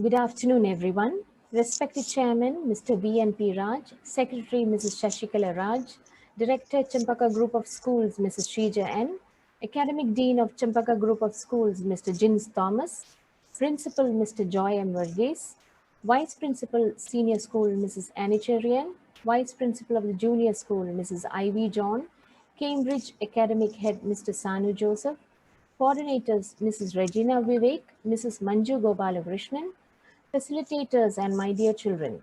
Good afternoon, everyone. Respected Chairman, Mr. V.N.P. Raj, Secretary, Mrs. Shashikala Raj, Director, Champaka Group of Schools, Mrs. Shrija N., Academic Dean of Champaka Group of Schools, Mr. Jins Thomas, Principal, Mr. Joy M. Varghese, Vice Principal, Senior School, Mrs. Annie Cherian, Vice Principal of the Junior School, Mrs. Ivy John, Cambridge Academic Head, Mr. Sanu Joseph, Coordinators, Mrs. Regina Vivek, Mrs. Manju Gopalakrishnan, facilitators, and my dear children.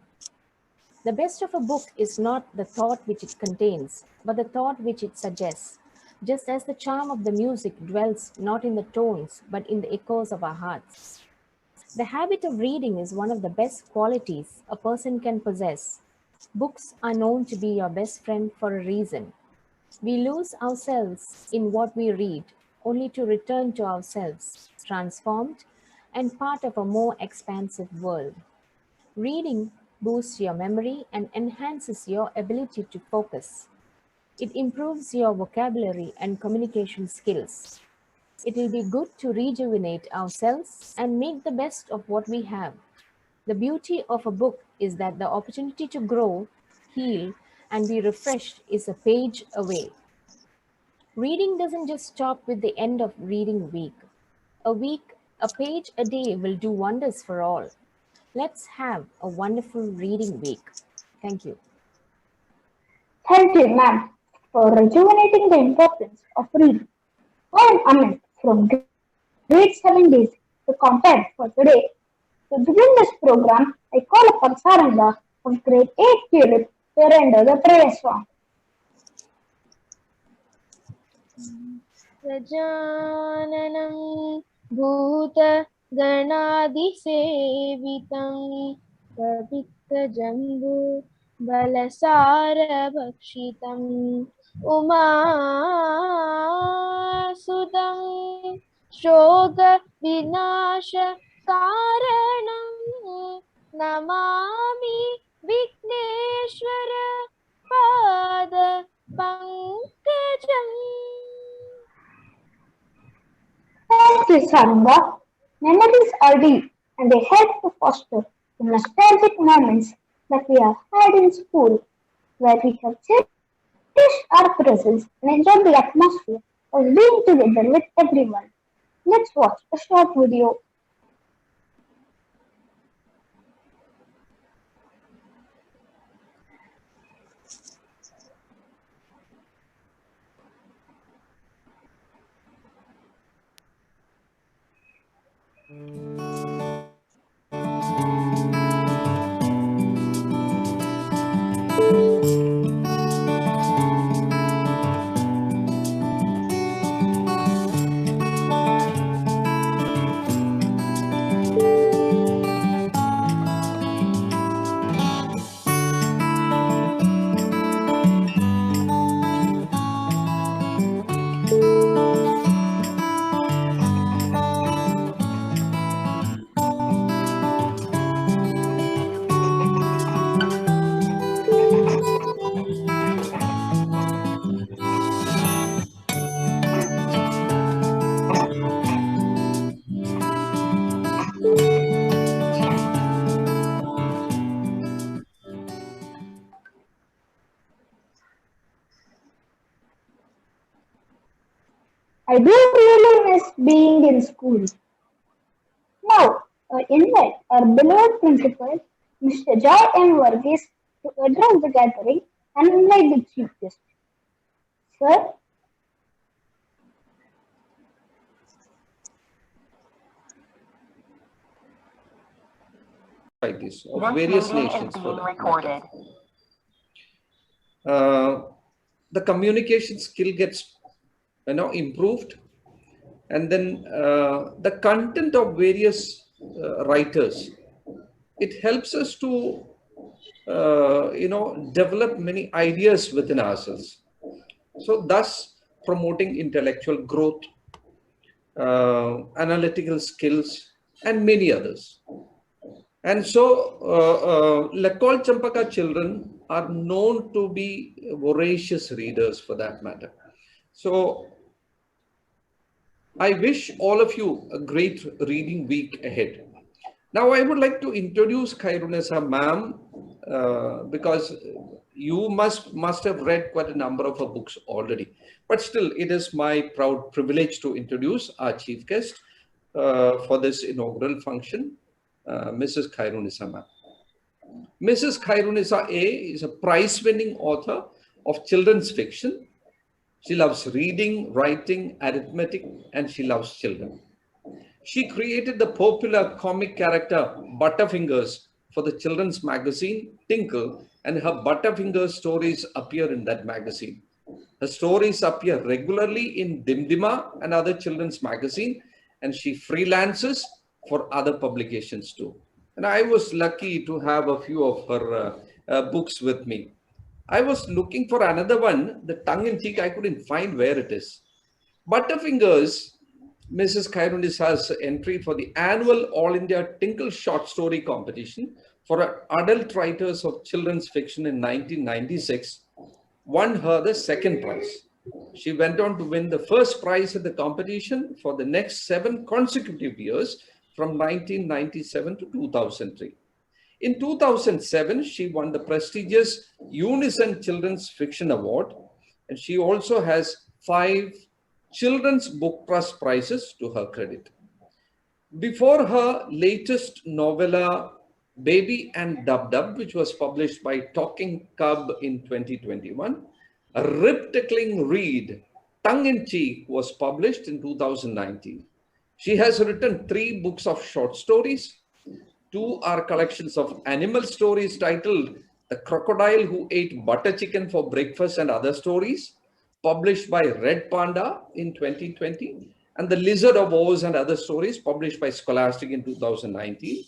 The best of a book is not the thought which it contains, but the thought which it suggests, just as the charm of the music dwells not in the tones, but in the echoes of our hearts. The habit of reading is one of the best qualities a person can possess. Books are known to be your best friend for a reason. We lose ourselves in what we read, only to return to ourselves, transformed and part of a more expansive world. Reading boosts your memory and enhances your ability to focus. It improves your vocabulary and communication skills. It will be good to rejuvenate ourselves and make the best of what we have. The beauty of a book is that the opportunity to grow, heal, and be refreshed is a page away. Reading doesn't just stop with the end of reading week. A page a day will do wonders for all. Let's have a wonderful reading week. Thank you. Thank you, ma'am, for rejuvenating the importance of reading. I am Amit from grade 7 days to content for today. To begin this program, I call upon Saranga of grade 8 Tulip to render the prayer song. गजाननं भूतगणादिसेवितं कपित्तजम्बूफलसारभक्षितम् उमासुतं शोकविनाशकारणं Namami Vighneshwar पादपङ्कजम्. Thank you, Saranga. Memories are deep and they help to foster the nostalgic moments that we have had in school, where we have cherished our presence and enjoyed the atmosphere of being together with everyone. Let's watch a short video. I do really miss being in school. Now, I invite our beloved principal, Mr. Joy M. Varghese, to address the gathering and invite the chief guest. Sir, Societies of various nations for that matter. The communication skill gets improved, and then the content of various writers, it helps us to develop many ideas within ourselves, so thus promoting intellectual growth, analytical skills, and many others. And so Lekol Champaka children are known to be voracious readers for that matter. So I wish all of you a great reading week ahead. Now, I would like to introduce Khyrunnisa ma'am because you must have read quite a number of her books already. But still, it is my proud privilege to introduce our chief guest for this inaugural function, Mrs. Khyrunnisa ma'am. Mrs. Khyrunnisa A is a prize-winning author of children's fiction. She loves reading, writing, arithmetic, and she loves children. She created the popular comic character Butterfingers for the children's magazine Tinkle, and her Butterfingers stories appear in that magazine. Her stories appear regularly in Dimdima and other children's magazine, and she freelances for other publications too. And I was lucky to have a few of her books with me. I was looking for another one, the tongue in cheek, I couldn't find where it is. Butterfingers, Mrs. Khyrunnisa's entry for the annual All India Tinkle Short Story Competition for adult writers of children's fiction in 1996 won her the second prize. She went on to win the first prize at the competition for the next 7 consecutive years from 1997 to 2003. In 2007, she won the prestigious Unison Children's Fiction Award, and she also has 5 Children's Book Trust prizes to her credit. Before her latest novella, Baby and Dub Dub, which was published by Talking Cub in 2021, a rip-tickling read, Tongue in Cheek, was published in 2019. She has written 3 books of short stories. 2 are collections of animal stories titled The Crocodile Who Ate Butter Chicken for Breakfast and Other Stories, published by Red Panda in 2020, and The Lizard of Oz and Other Stories, published by Scholastic in 2019.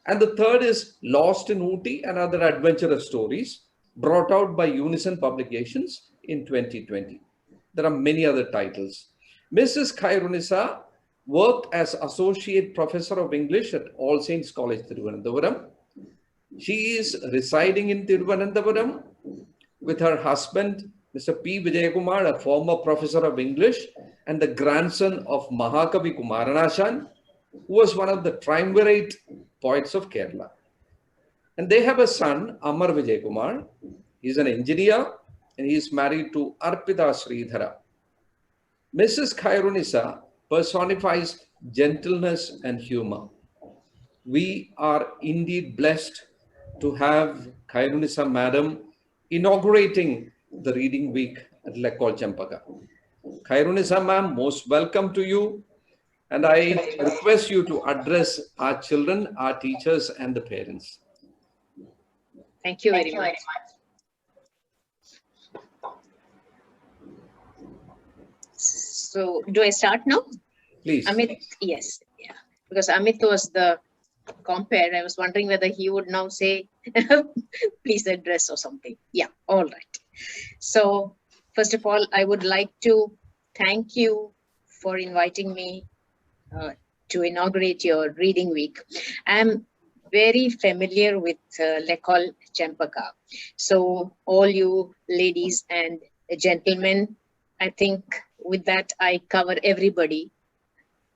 And the third is Lost in Ooty and Other Adventurous Stories, brought out by Unison Publications in 2020. There are many other titles. Mrs. Khyrunnisa worked as Associate Professor of English at All Saints College, Thiruvananthapuram. She is residing in Thiruvananthapuram with her husband, Mr. P. Vijayakumar, a former professor of English and the grandson of Mahakavi Kumaranashan, who was one of the triumvirate poets of Kerala. And they have a son, Amar Vijayakumar. He's an engineer and he is married to Arpita Sridhara. Mrs. Khyrunnisa personifies gentleness and humor. We are indeed blessed to have Khyrunnisa Madam inaugurating the reading week at Lekol Champaka. Khyrunnisa Ma'am, most welcome to you. And I request you to address our children, our teachers, and the parents. Thank you very much. So, do I start now? Please. Amit, yes, yeah. Because Amit was the compare. I was wondering whether he would now say, please address or something. Yeah, all right. So, first of all, I would like to thank you for inviting me to inaugurate your reading week. I'm very familiar with Lekol Champaka. So all you ladies and gentlemen, I think with that I cover everybody.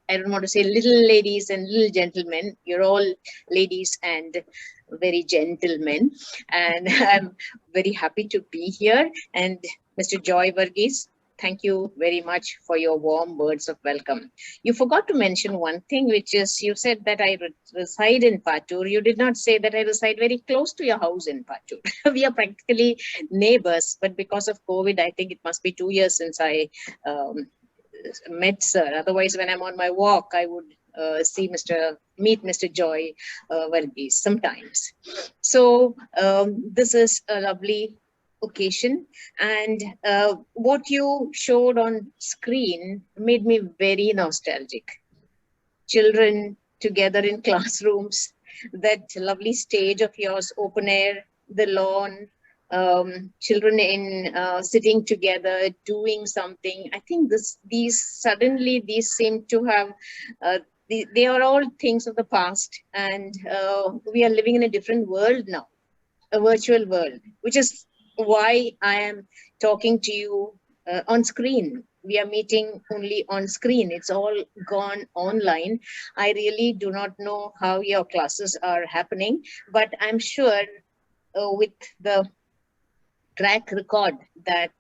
I don't want to say little ladies and little gentlemen. You're all ladies and very gentlemen. And I'm very happy to be here. And Mr. Joy Varghese, thank you very much for your warm words of welcome. You forgot to mention one thing, which is you said that I reside in Patur. You did not say that I reside very close to your house in Patur. We are practically neighbors, but because of COVID, I think it must be 2 years since I met sir. Otherwise, when I'm on my walk, I would meet Mr. Joy Varghese sometimes. So this is a lovely occasion, and what you showed on screen made me very nostalgic. Children together in classrooms, that lovely stage of yours, open air, the lawn, children in sitting together doing something. I think these seem to have they are all things of the past, and we are living in a different world now, a virtual world, which is why I am talking to you on screen we are meeting only on screen. It's all gone online. I really do not know how your classes are happening, but I'm sure with the track record that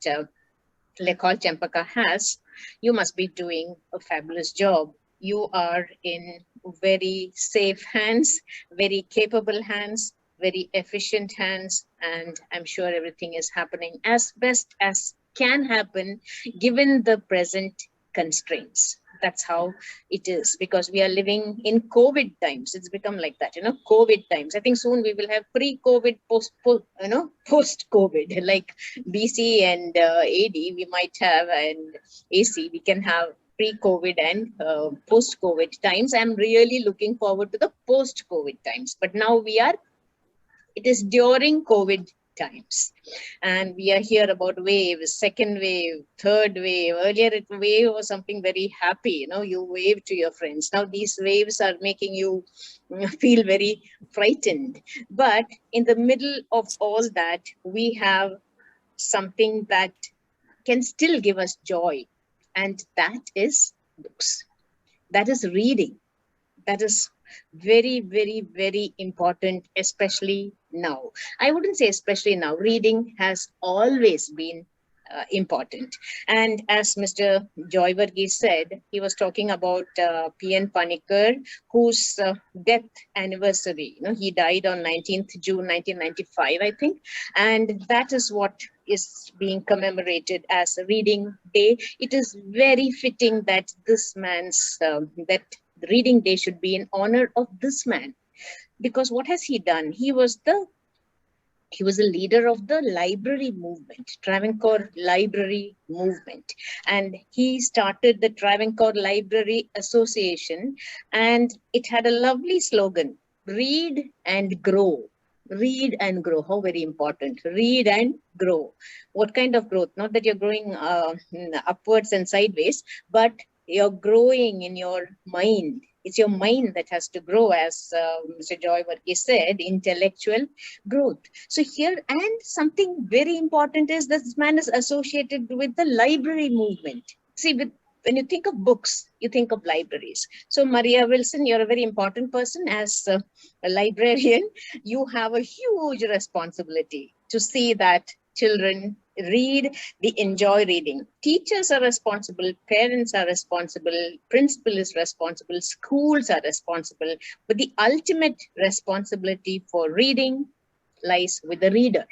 Lekol Champaka has, you must be doing a fabulous job. You are in very safe hands, very capable hands, very efficient hands, and I'm sure everything is happening as best as can happen given the present constraints. That's how it is, because we are living in COVID times. It's become like that, COVID times. I think soon we will have pre-COVID, post-COVID, like BC and AD we might have, and AC we can have pre-COVID and post-COVID times. I'm really looking forward to the post-COVID times. But now it is during COVID times. And we are here about waves, second wave, third wave. Earlier, wave was something very happy. You wave to your friends. Now these waves are making you feel very frightened. But in the middle of all that, we have something that can still give us joy. And that is books. That is reading. That is very, very, very important, especially now. I wouldn't say especially now. Reading has always been important. And as Mr. Joyvarghese said, he was talking about P.N. Panikkar, whose death anniversary, he died on 19th June 1995, I think. And that is what is being commemorated as a reading day. It is very fitting that this man's, that reading day should be in honor of this man, because what has he done? He was a leader of the library movement, Travancore Library Movement, and he started the Travancore Library Association, and it had a lovely slogan: read and grow. Read and grow. How very important. Read and grow. What kind of growth? Not that you're growing upwards and sideways, but you're growing in your mind. It's your mind that has to grow, as Mr. Joyvarghese said, intellectual growth. So here, and something very important is that this man is associated with the library movement. See, when you think of books, you think of libraries. So Maria Wilson, you're a very important person as a librarian. You have a huge responsibility to see that children read, they enjoy reading. Teachers are responsible, parents are responsible, principal is responsible, schools are responsible, but the ultimate responsibility for reading lies with the reader.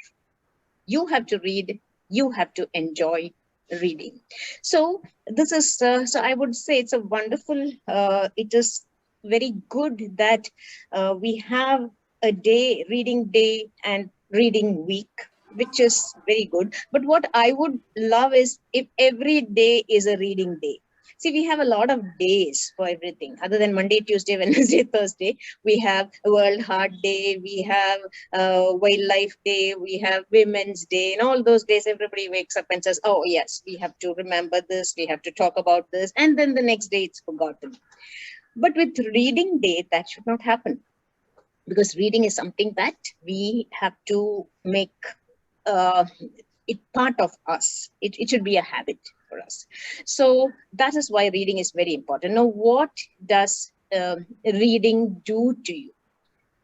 You have to read, you have to enjoy reading. So this is, so I would say it's a wonderful, it is very good that we have a day, reading day and reading week, which is very good. But what I would love is if every day is a reading day. See, we have a lot of days for everything. Other than Monday, Tuesday, Wednesday, Thursday, we have World Heart Day, we have Wildlife Day, we have Women's Day, and all those days everybody wakes up and says, oh yes, we have to remember this, we have to talk about this, and then the next day it's forgotten. But with reading day, that should not happen, because reading is something that we have to make it part of us. It should be a habit for us. So that is why reading is very important. Now, what does reading do to you?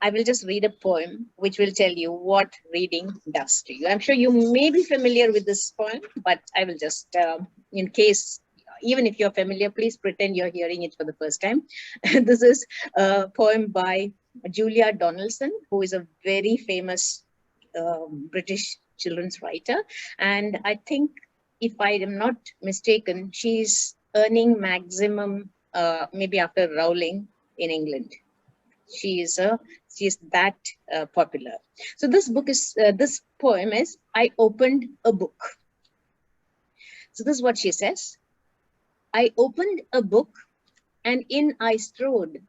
I will just read a poem which will tell you what reading does to you. I'm sure you may be familiar with this poem, but I will just, in case, even if you're familiar, please pretend you're hearing it for the first time. This is a poem by Julia Donaldson, who is a very famous British children's writer. And I think, if I am not mistaken, she's earning maximum, maybe after Rowling, in England. She is that popular. So this book is, this poem is, I opened a book. So this is what she says. I opened a book and in I strode.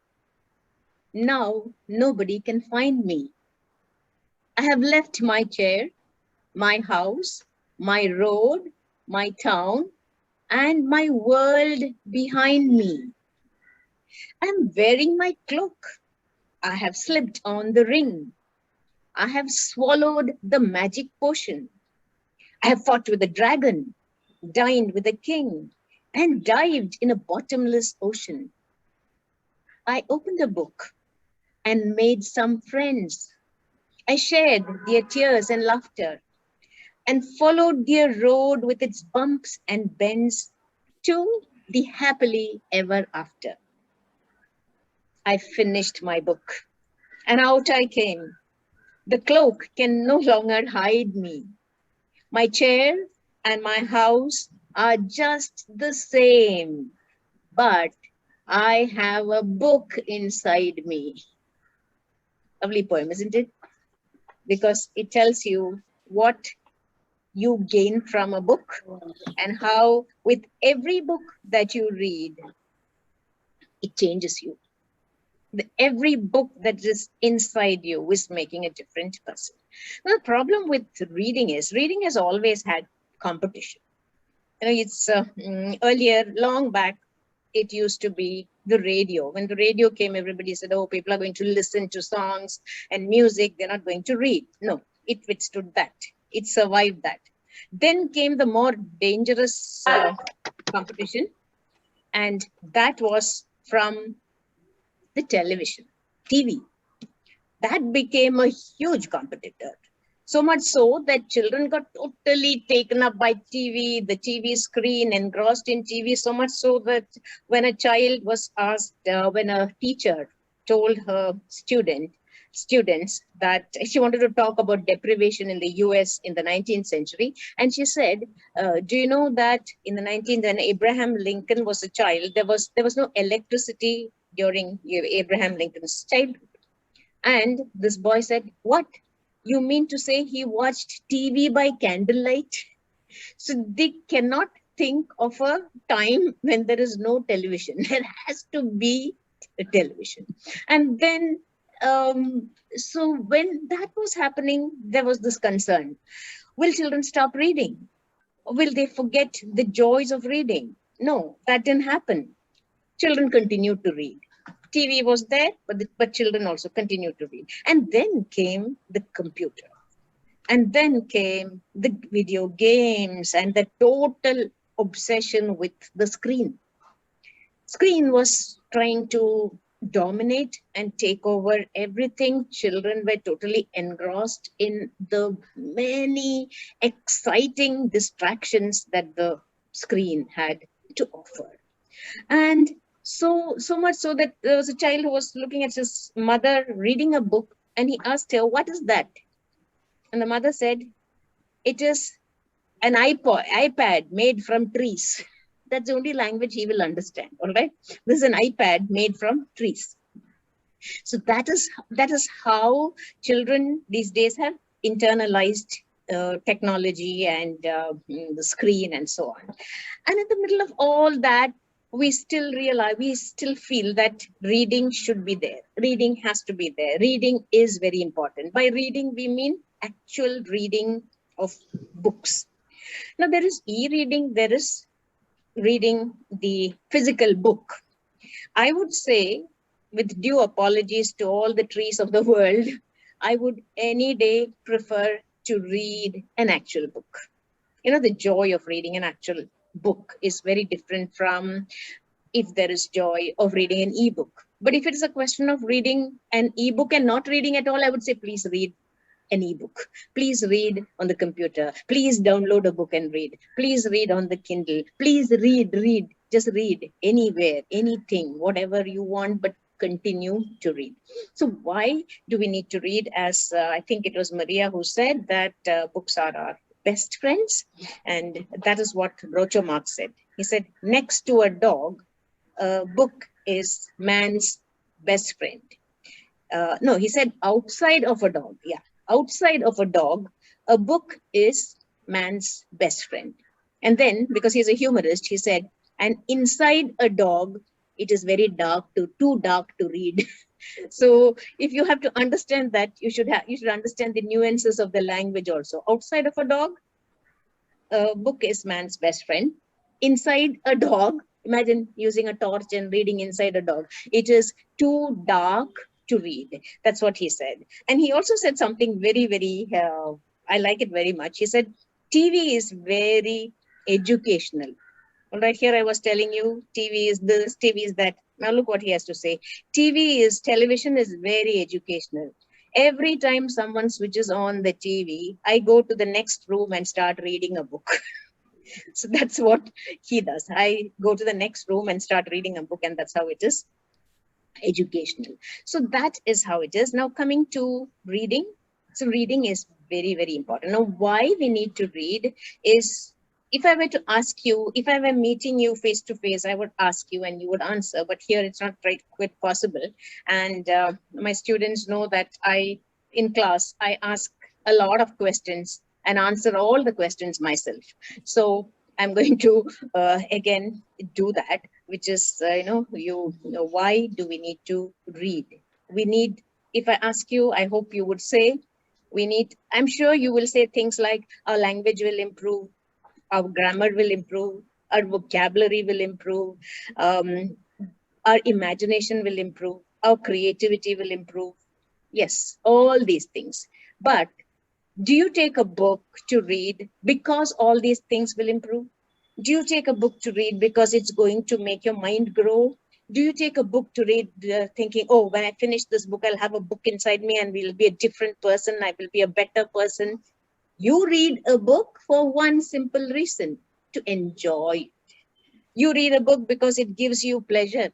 Now nobody can find me. I have left my chair, my house, my road, my town, and my world behind me. I'm wearing my cloak. I have slipped on the ring. I have swallowed the magic potion. I have fought with the dragon, dined with the king, and dived in a bottomless ocean. I opened a book and made some friends. I shared their tears and laughter and followed their road with its bumps and bends to the happily ever after. I finished my book and out I came. The cloak can no longer hide me. My chair and my house are just the same, but I have a book inside me. Lovely poem, isn't it? Because it tells you what you gain from a book and how with every book that you read, it changes you. Every book that is inside you is making a different person. Now, the problem with reading has always had competition. It's earlier, long back, it used to be the radio. When the radio came, everybody said, oh, people are going to listen to songs and music. They're not going to read. No, it withstood that. It survived that. Then came the more dangerous competition. And that was from the television, TV. That became a huge competitor. So much so that children got totally taken up by TV, the TV screen, engrossed in TV, so much so that when a child was asked, when a teacher told her students that she wanted to talk about deprivation in the US in the 19th century. And she said, do you know that in the 19th, when Abraham Lincoln was a child, there was no electricity during Abraham Lincoln's childhood. And this boy said, what? You mean to say he watched TV by candlelight? So they cannot think of a time when there is no television. There has to be a television. And then, so when that was happening, there was this concern. Will children stop reading? Will they forget the joys of reading? No, that didn't happen. Children continued to read. TV was there, but children also continued to read. And then came the computer. And then came the video games and the total obsession with the screen. Screen was trying to dominate and take over everything. Children were totally engrossed in the many exciting distractions that the screen had to offer. And so much so that there was a child who was looking at his mother reading a book, and he asked her, what is that? And the mother said, it is an iPad made from trees. That's the only language he will understand, all right? This is an iPad made from trees. So that is how children these days have internalized technology and the screen and so on. And in the middle of all that, we still feel that reading should be there. Reading has to be there. Reading is very important. By reading, we mean actual reading of books. Now, there is e-reading, there is reading the physical book. I would say, with due apologies to all the trees of the world, I would any day prefer to read an actual book. The joy of reading an actual book is very different from if there is joy of reading an ebook. But if it is a question of reading an ebook and not reading at all, I would say please read an ebook. Please read on the computer. Please download a book and read. Please read on the Kindle. Please read. Just read anywhere, anything, whatever you want, but continue to read. So why do we need to read? As I think it was Maria who said that books are our best friends. And that is what Groucho Marx said. He said, next to a dog, a book is man's best friend. No, he said outside of a dog. Yeah, outside of a dog, a book is man's best friend. And then, because he's a humorist, he said, and inside a dog, it is very dark, too dark to read. So if you have to understand that, you should understand the nuances of the language also. Outside of a dog, a book is man's best friend. Inside a dog, imagine using a torch and reading inside a dog. It is too dark to read. That's what he said. And he also said something very, very, I like it very much. He said, TV is very educational. All right, here I was telling you TV is this, TV is that. Now look what he has to say. Television is very educational. Every time someone switches on the TV, I go to the next room and start reading a book. So that's what he does. I go to the next room and start reading a book, and that's how it is educational. So that is how it is. Now coming to reading. So reading is very, very important. Now why we need to read is, if I were to ask you, if I were meeting you face to face, I would ask you and you would answer, but here it's not quite possible. And my students know that in class, I ask a lot of questions and answer all the questions myself. So I'm going to again do that, which is, why do we need to read? We need, if I ask you, I hope you would say, I'm sure you will say things like our language will improve, our grammar will improve, our vocabulary will improve, our imagination will improve, our creativity will improve. Yes, all these things. But do you take a book to read because all these things will improve? Do you take a book to read because it's going to make your mind grow? Do you take a book to read thinking, oh, when I finish this book, I'll have a book inside me and we'll be a different person, I will be a better person? You read a book for one simple reason, to enjoy. You read a book because it gives you pleasure.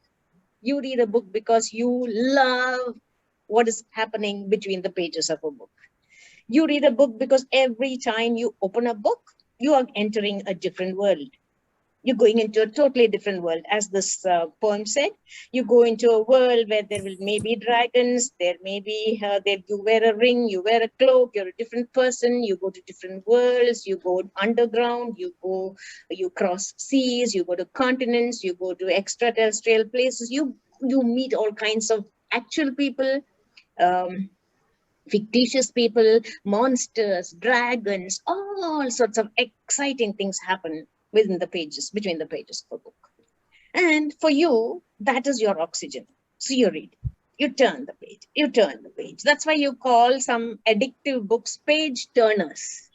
You read a book because you love what is happening between the pages of a book. You read a book because every time you open a book, you are entering a different world. You're going into a totally different world. As this poem said, you go into a world where there will maybe dragons, there may be, you wear a ring, you wear a cloak, you're a different person, you go to different worlds, you go underground, you cross seas, you go to continents, you go to extraterrestrial places, you meet all kinds of actual people, fictitious people, monsters, dragons, all sorts of exciting things happen between the pages of a book. And for you, that is your oxygen. So you read, you turn the page, you turn the page. That's why you call some addictive books page turners,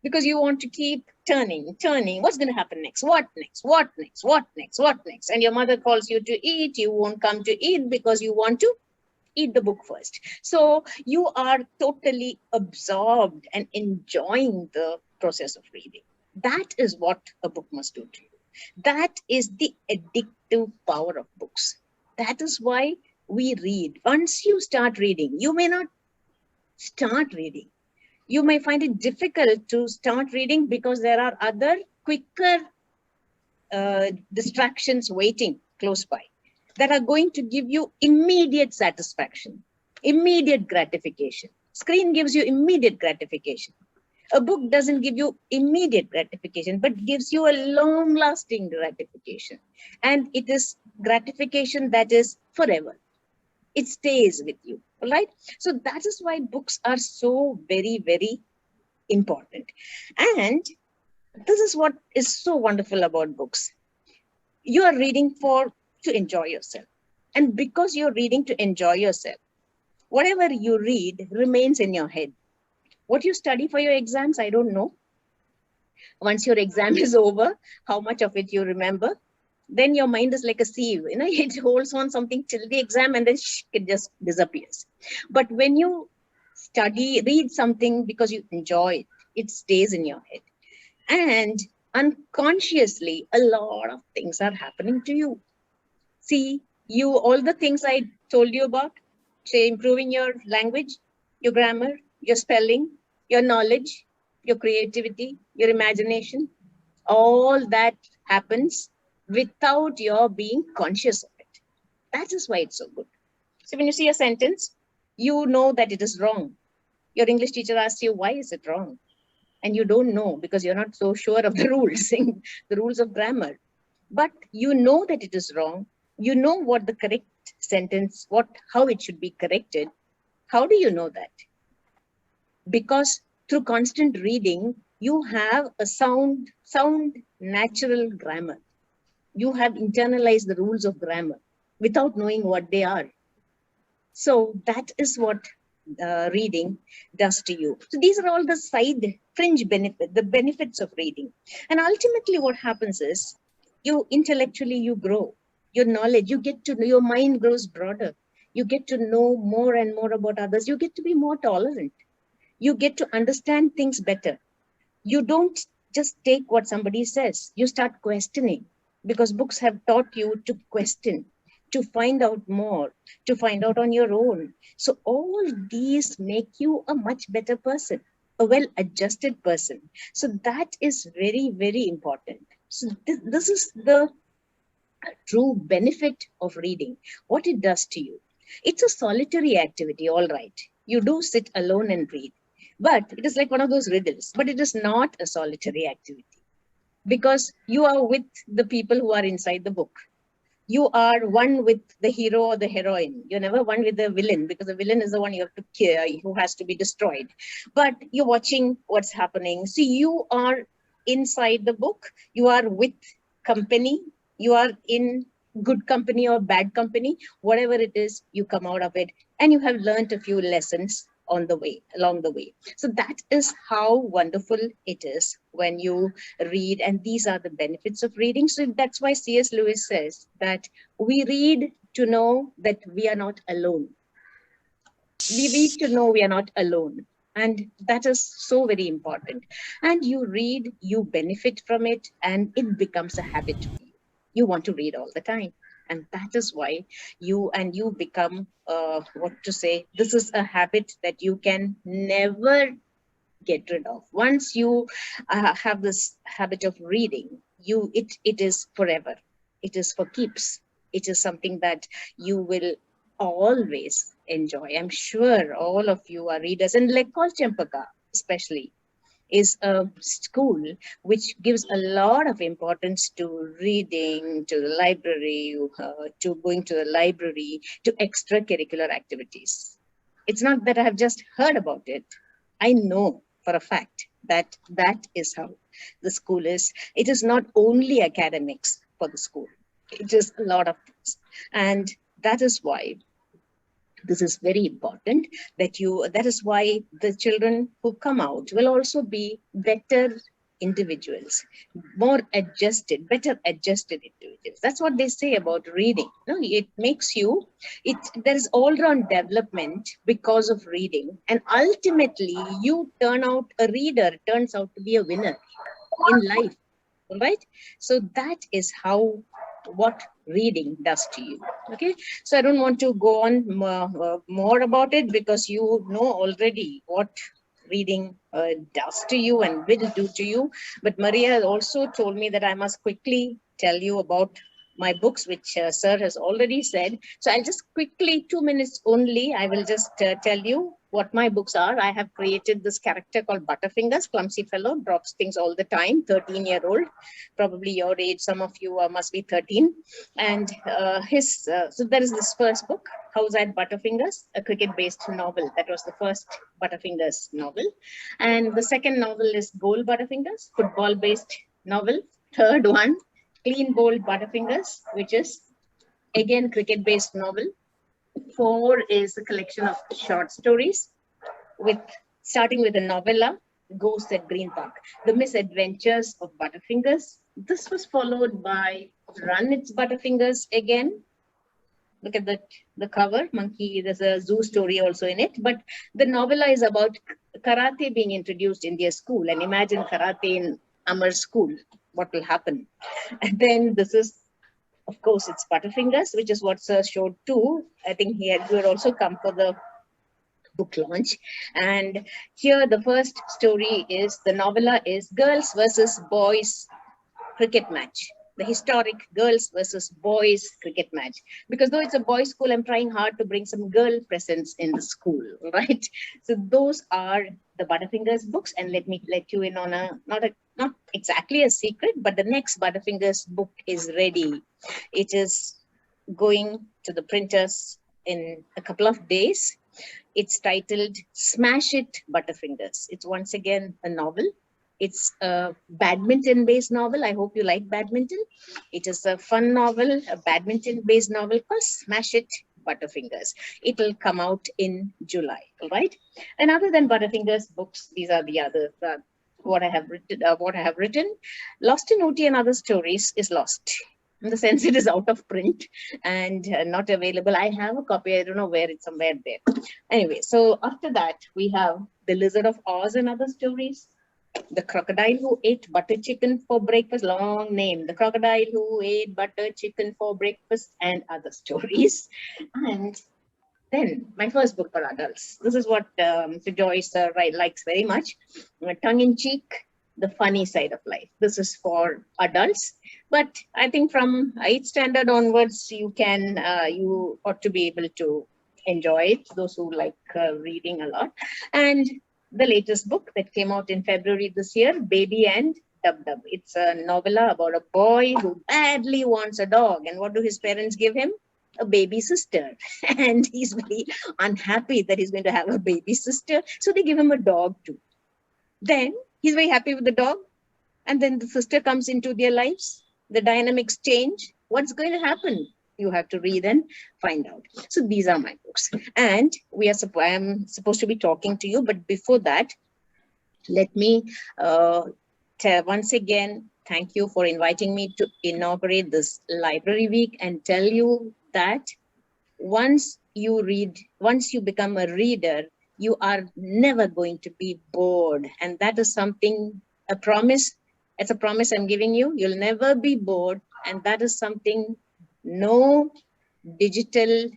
because you want to keep turning. What's going to happen next? What next? And your mother calls you to eat. You won't come to eat because you want to eat the book first. So you are totally absorbed and enjoying the process of reading. That is what a book must do to you. That is the addictive power of books. That is why we read. Once you start reading, you may not start reading. You may find it difficult to start reading because there are other quicker distractions waiting close by that are going to give you immediate satisfaction, immediate gratification. Screen gives you immediate gratification. A book doesn't give you immediate gratification, but gives you a long-lasting gratification. And it is gratification that is forever. It stays with you, all right? So that is why books are so very, very important. And this is what is so wonderful about books. You are reading to enjoy yourself. And because you're reading to enjoy yourself, whatever you read remains in your head. What you study for your exams, I don't know. Once your exam is over, how much of it you remember? Then your mind is like a sieve, it holds on something till the exam and then it just disappears. But when you read something because you enjoy it, it stays in your head. And unconsciously, a lot of things are happening to you. See, all the things I told you about, say improving your language, your grammar, your spelling, your knowledge, your creativity, your imagination, all that happens without your being conscious of it. That is why it's so good. So when you see a sentence, you know that it is wrong. Your English teacher asks you, why is it wrong? And you don't know because you're not so sure of the rules, the rules of grammar. But you know that it is wrong. You know what the correct sentence, how it should be corrected. How do you know that? Because through constant reading, you have a sound, natural grammar. You have internalized the rules of grammar without knowing what they are. So that is what reading does to you. So these are all the fringe benefits, the benefits of reading. And ultimately what happens is, You intellectually, you grow. Your knowledge, you get to know, your mind grows broader. You get to know more and more about others. You get to be more tolerant. You get to understand things better. You don't just take what somebody says. You start questioning, because books have taught you to question, to find out more, to find out on your own. So all these make you a much better person, a well-adjusted person. So that is very, very important. So this is the true benefit of reading, what it does to you. It's a solitary activity, all right. You do sit alone and read, but it is like one of those riddles, but it is not a solitary activity, because you are with the people who are inside the book. You are one with the hero or the heroine. You're never one with the villain, because the villain is the one you have to kill, who has to be destroyed. But you're watching what's happening. So you are inside the book. You are with company. You are in good company or bad company. Whatever it is, you come out of it, and you have learned a few lessons on the way, along the way. So that is how wonderful it is when you read, and these are the benefits of reading. So that's why C.S. Lewis says that we read to know that we are not alone. We read to know we are not alone. And that is so very important. And you read, you benefit from it, and it becomes a habit for you. You want to read all the time. And that is why you become, what to say, this is a habit that you can never get rid of. Once you have this habit of reading, it is forever. It is for keeps. It is something that you will always enjoy. I'm sure all of you are readers, and Lekol Chempaka especially is a school which gives a lot of importance to reading, to the library, to going to the library, to extracurricular activities. It's not that I have just heard about it. I know for a fact that that is how the school is. It is not only academics for the school. It is a lot of things. And that is why this is very important, that is why the children who come out will also be better individuals, more adjusted, better adjusted individuals. That's what they say about reading. No, it makes you, there is all-round development because of reading, and ultimately you turn out, a reader turns out to be a winner in life. All right. So that is how, what reading does to you. Okay. So I don't want to go on more about it, because you know already what reading does to you and will do to you. But Maria also told me that I must quickly tell you about my books, which sir has already said. So I'll just quickly, 2 minutes only, I will just tell you what my books are. I have created this character called Butterfingers, clumsy fellow, drops things all the time, 13-year-old, probably your age, some of you must be 13. And so there is this first book, How's That Butterfingers, a cricket-based novel. That was the first Butterfingers novel. And the second novel is Goal Butterfingers, football-based novel. Third one, Clean Bold Butterfingers, which is again cricket-based novel. 4 is a collection of short stories, starting with a novella, Ghosts at Green Park, The Misadventures of Butterfingers. This was followed by Run Its Butterfingers again. Look at the cover, monkey. There's a zoo story also in it. But the novella is about karate being introduced in their school. And imagine karate in Amar's school. What will happen? And then this is, of course, it's Butterfingers, which is what Sir showed too. I think he had also come for the book launch. And here the first story is, the novella is Girls versus Boys Cricket Match. The historic girls versus boys cricket match. Because though it's a boys' school, I'm trying hard to bring some girl presence in the school, right? So those are the Butterfingers books. And let me let you in on not exactly a secret, but the next Butterfingers book is ready. It is going to the printers in a couple of days. It's titled Smash It Butterfingers. It's once again a novel. It's a badminton-based novel. I hope you like badminton. It is a fun novel, a badminton-based novel called Smash It Butterfingers. It will come out in July, all right? And other than Butterfingers books, these are the other what I have written. Lost in Ooty and Other Stories is lost. In the sense it is out of print and not available. I have a copy. I don't know where it's somewhere there. Anyway, so after that, we have The Lizard of Oz and Other Stories. The Crocodile Who Ate Butter Chicken for Breakfast, long name. The Crocodile Who Ate Butter Chicken for Breakfast and Other Stories. And then my first book for adults. This is what Sir Joyce likes very much. Tongue in cheek, the funny side of life. This is for adults, but I think from 8th standard onwards, you ought to be able to enjoy it. Those who like reading a lot. And the latest book that came out in February this year, Baby and Dub Dub. It's a novella about a boy who badly wants a dog, and what do his parents give him? A baby sister. And he's very unhappy that he's going to have a baby sister, so they give him a dog too. Then he's very happy with the dog, and then the sister comes into their lives. The dynamics change. What's going to happen? You have to read and find out. So these are my books, and I am supposed to be talking to you, but before that, let me once again thank you for inviting me to inaugurate this library week, and tell you that once you become a reader, you are never going to be bored. And that is something, a promise. It's a promise I'm giving you. You'll never be bored. And that is something no digital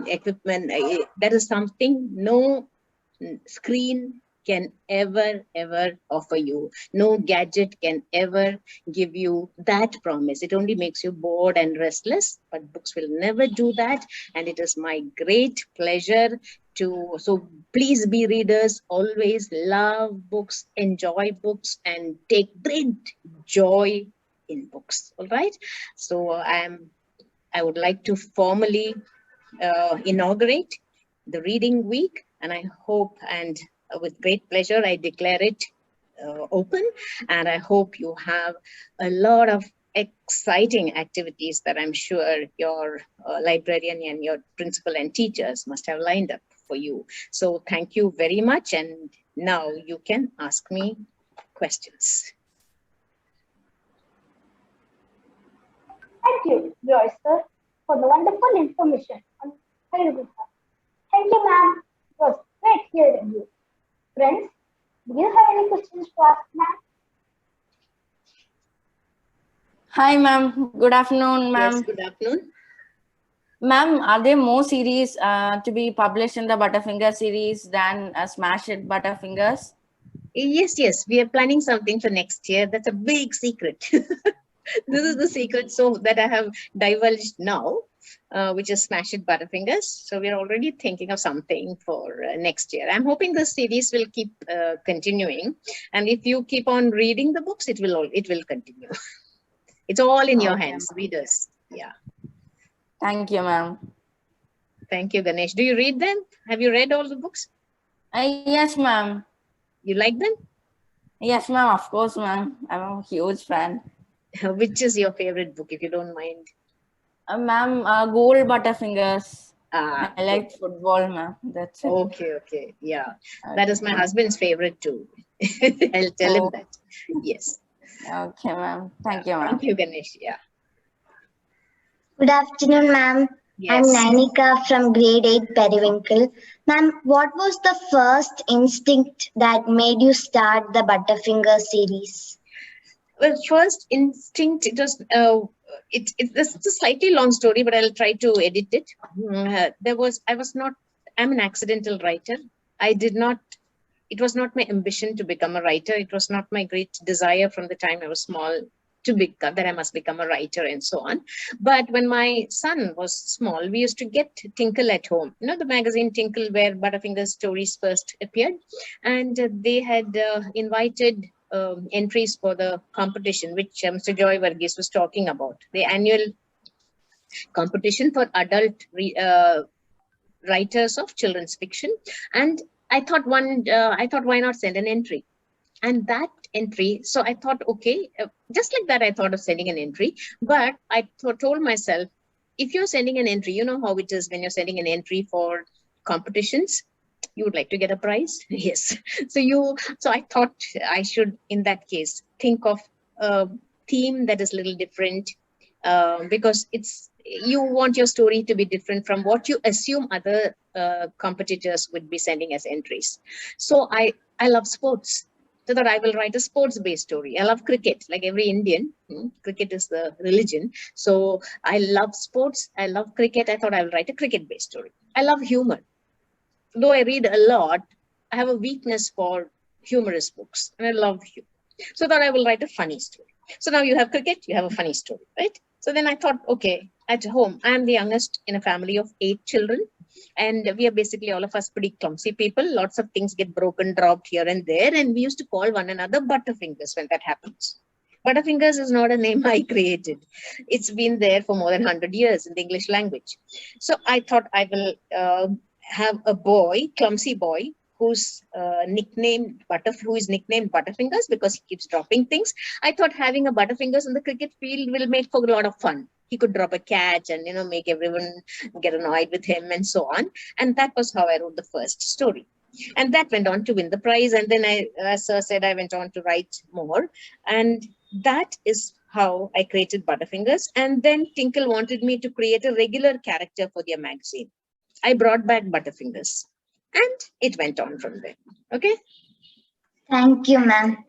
equipment, that is something no screen can ever offer you. No gadget can ever give you that promise. It only makes you bored and restless, but books will never do that. And it is my great pleasure so please be readers, always love books, enjoy books, and take great joy in books. All right. So I would like to formally inaugurate the reading week, and I hope, and with great pleasure, I declare it open, and I hope you have a lot of exciting activities that I'm sure your librarian and your principal and teachers must have lined up for you. So thank you very much, and now you can ask me questions. Thank you, Joyce sir, for the wonderful information on Khyrunnisa. Thank you, ma'am. It was great hearing you. Friends, do you have any questions to ask, ma'am? Hi, ma'am. Good afternoon, ma'am. Yes, good afternoon. Ma'am, are there more series to be published in the Butterfinger series than Smash It Butterfingers? Yes, we are planning something for next year. That's a big secret. This is the secret so that I have divulged now, which is Smash It Butterfingers. So we're already thinking of something for next year. I'm hoping the series will keep continuing. And if you keep on reading the books, it will continue. It's all in your hands, readers. Yeah. Thank you, ma'am. Thank you, Ganesh. Do you read them? Have you read all the books? Yes, ma'am. You like them? Yes, ma'am. Of course, ma'am. I'm a huge fan. Which is your favorite book, if you don't mind? Ma'am, Gold Butterfingers. I like football, ma'am. That's it. Okay. Yeah. That is my husband's favorite too. I'll tell him that. Yes. Okay, ma'am. Thank you, ma'am. Thank you, Ganesh. Yeah. Good afternoon, ma'am. Yes. I'm Nanika from grade 8 Periwinkle. Ma'am, what was the first instinct that made you start the Butterfinger series? Well, first instinct, it was it's a slightly long story, but I'll try to edit it. I'm an accidental writer. It was not my ambition to become a writer. It was not my great desire from the time I was small that I must become a writer and so on. But when my son was small, we used to get Tinkle at home. You know, the magazine Tinkle where Butterfinger's stories first appeared. And they had invited entries for the competition, which Mr. Joy Varghese was talking about. The annual competition for adult writers of children's fiction. And I thought why not send an entry? And that entry, so I thought, okay, just like that, I thought of sending an entry. But I told myself, if you're sending an entry, you know how it is when you're sending an entry for competitions. You would like to get a prize? Yes. So I thought I should, in that case, think of a theme that is a little different, because you want your story to be different from what you assume other competitors would be sending as entries. So I love sports. So that I will write a sports-based story. I love cricket, like every Indian. Cricket is the religion. So I love sports. I love cricket. I thought I will write a cricket-based story. I love humor. Though I read a lot, I have a weakness for humorous books, and I love humor. So that I will write a funny story. So now you have cricket, you have a funny story, right? So then I thought, okay, at home, I am the youngest in a family of 8 children. And we are basically all of us pretty clumsy people. Lots of things get broken, dropped here and there. And we used to call one another Butterfingers when that happens. Butterfingers is not a name I created. It's been there for more than 100 years in the English language. So I thought I will have a boy, clumsy boy, who is nicknamed Butterfingers because he keeps dropping things. I thought having a Butterfingers in the cricket field will make for a lot of fun. He could drop a catch and make everyone get annoyed with him and so on. And that was how I wrote the first story. And that went on to win the prize. And then as Sir said, I went on to write more. And that is how I created Butterfingers. And then Tinkle wanted me to create a regular character for their magazine. I brought back Butterfingers. And it went on from there. Okay. Thank you, ma'am.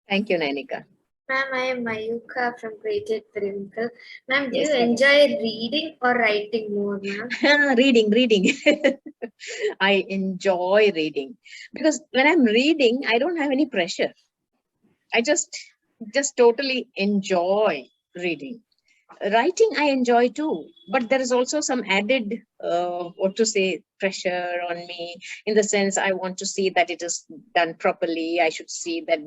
Thank you, Nainika. Ma'am, I am Mayuka from Great Periwinkle. Ma'am, do Yes, you ma'am. enjoy reading or writing more, ma'am? Reading. I enjoy reading because when I'm reading, I don't have any pressure. I just totally enjoy reading. Writing I enjoy too, but there is also some added pressure on me, in the sense I want to see that it is done properly. I should see that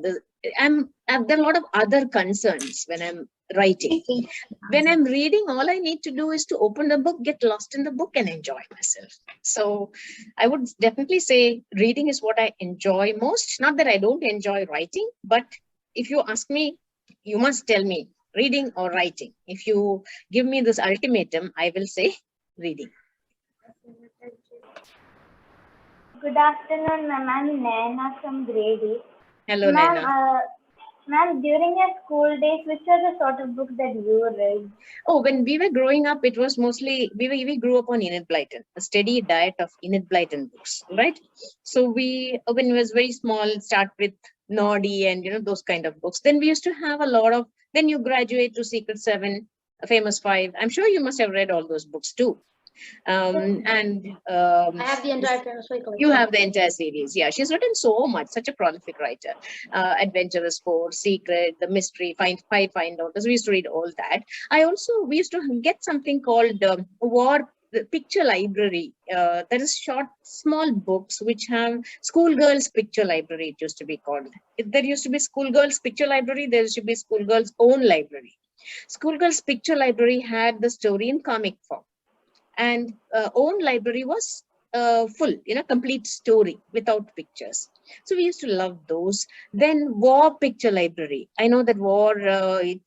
I've done a lot of other concerns when I'm writing. When I'm reading, all I need to do is to open the book, get lost in the book, and enjoy myself. So I would definitely say reading is what I enjoy most. Not that I don't enjoy writing, but if you ask me, you must tell me, reading or writing. If you give me this ultimatum, I will say reading. Good afternoon, ma'am. I'm Naina from grade 8. Hello, Ma'am, Naina. ma'am, during your school days, which are the sort of books that you read? Oh, when we were growing up, it was mostly, we grew up on Enid Blyton, a steady diet of Enid Blyton books, right? So when we was very small, start with Noddy and those kind of books. Then we used to have a lot of, then you graduate to Secret 7, Famous 5. I'm sure you must have read all those books too. I have the entire Famous 5 collection. You have the entire series. Yeah, she's written so much, such a prolific writer. Adventurous Force, Secret, The Mystery, Find Out. We used to read all that. We used to get something called War Picture Library. That is short, small books which have Schoolgirls Picture Library, it used to be called. There used to be Schoolgirls Picture Library, there used to be Schoolgirls Own Library. Schoolgirls Picture Library had the story in comic form. And Own Library was full, complete story without pictures. So we used to love those. Then War Picture Library. I know that War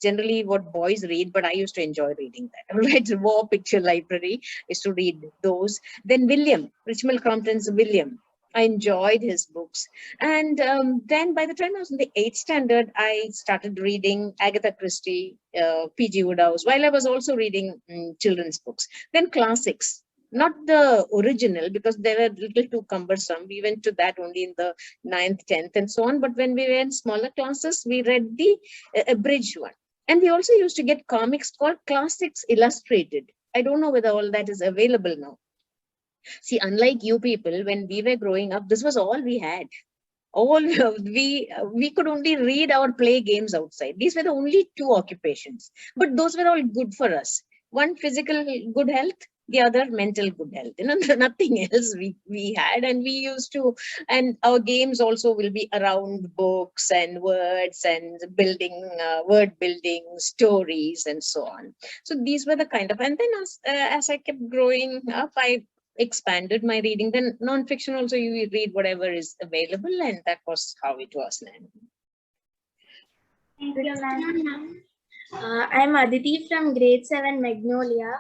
generally what boys read, but I used to enjoy reading that. Right, War Picture Library, used to read those. Then Richmond Crompton's William. I enjoyed his books. And then by the time I was in the 8th standard, I started reading Agatha Christie, P.G. Wodehouse, while I was also reading children's books. Then classics, not the original, because they were a little too cumbersome. We went to that only in the 9th, 10th and so on. But when we were in smaller classes, we read the abridged one. And we also used to get comics called Classics Illustrated. I don't know whether all that is available now. See, unlike you people, when we were growing up, this was all we had. We could only read or play games outside. These were the only 2 occupations, but those were all good for us. One, physical good health, the other, mental good health. Nothing else we had, and we used to, and our games also will be around books and words and building, word building, stories and so on. So these were the kind of, and then as I kept growing up, I expanded my reading. Then non-fiction also, you read whatever is available, and that was how it was then. Thank you, ma'am. I'm Aditi from grade 7 Magnolia.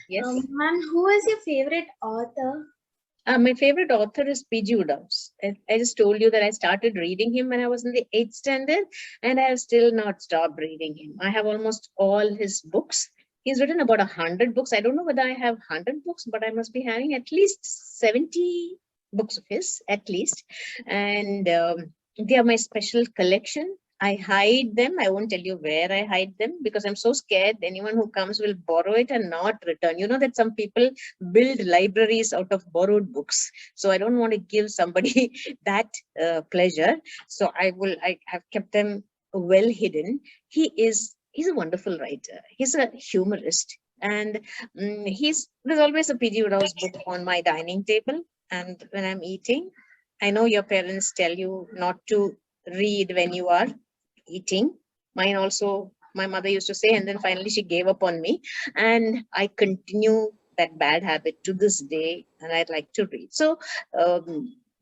Yes. Ma'am, who is your favorite author? My favorite author is P.G. Wodehouse. I just told you that I started reading him when I was in the 8th standard, and I have still not stopped reading him. I have almost all his books. He's written about 100 books. I don't know whether I have 100 books, but I must be having at least 70 books of his, at least. And they are my special collection. I hide them. I won't tell you where I hide them because I'm so scared anyone who comes will borrow it and not return. You know that some people build libraries out of borrowed books. So I don't want to give somebody that pleasure. So I have kept them well hidden. He's a wonderful writer. He's a humorist. And there's always a P.G. Wodehouse book on my dining table. And when I'm eating, I know your parents tell you not to read when you are eating. Mine also, my mother used to say, and then finally she gave up on me. And I continue that bad habit to this day, and I'd like to read. So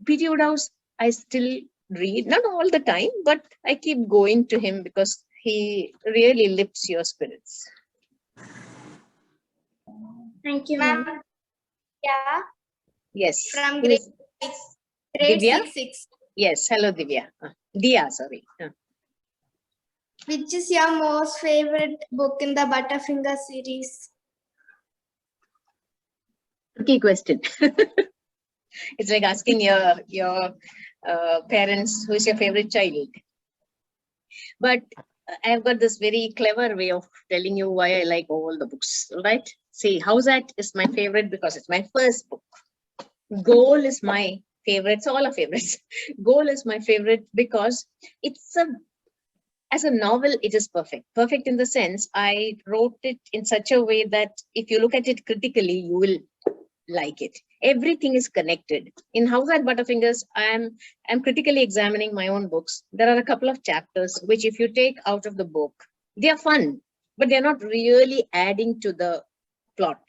P.G. Wodehouse, I still read, not all the time, but I keep going to him because he really lifts your spirits. Thank you, ma'am. Yeah. Yes. From grade 6. Grade Divya? 6. Yes. Hello, Divya. Dia, sorry. Which is your most favorite book in the Butterfinger series? Tricky question. It's like asking your parents who's your favorite child. But I've got this very clever way of telling you why I like all the books, right? See, House At is my favorite because it's my first book. Goal is my favorite. It's all our favorites. Goal is my favorite because as a novel, it is perfect. Perfect in the sense I wrote it in such a way that if you look at it critically, you will like it. Everything is connected. In House at Butterfingers, I'm critically examining my own books. There are a couple of chapters which, if you take out of the book, they are fun, but they're not really adding to the plot.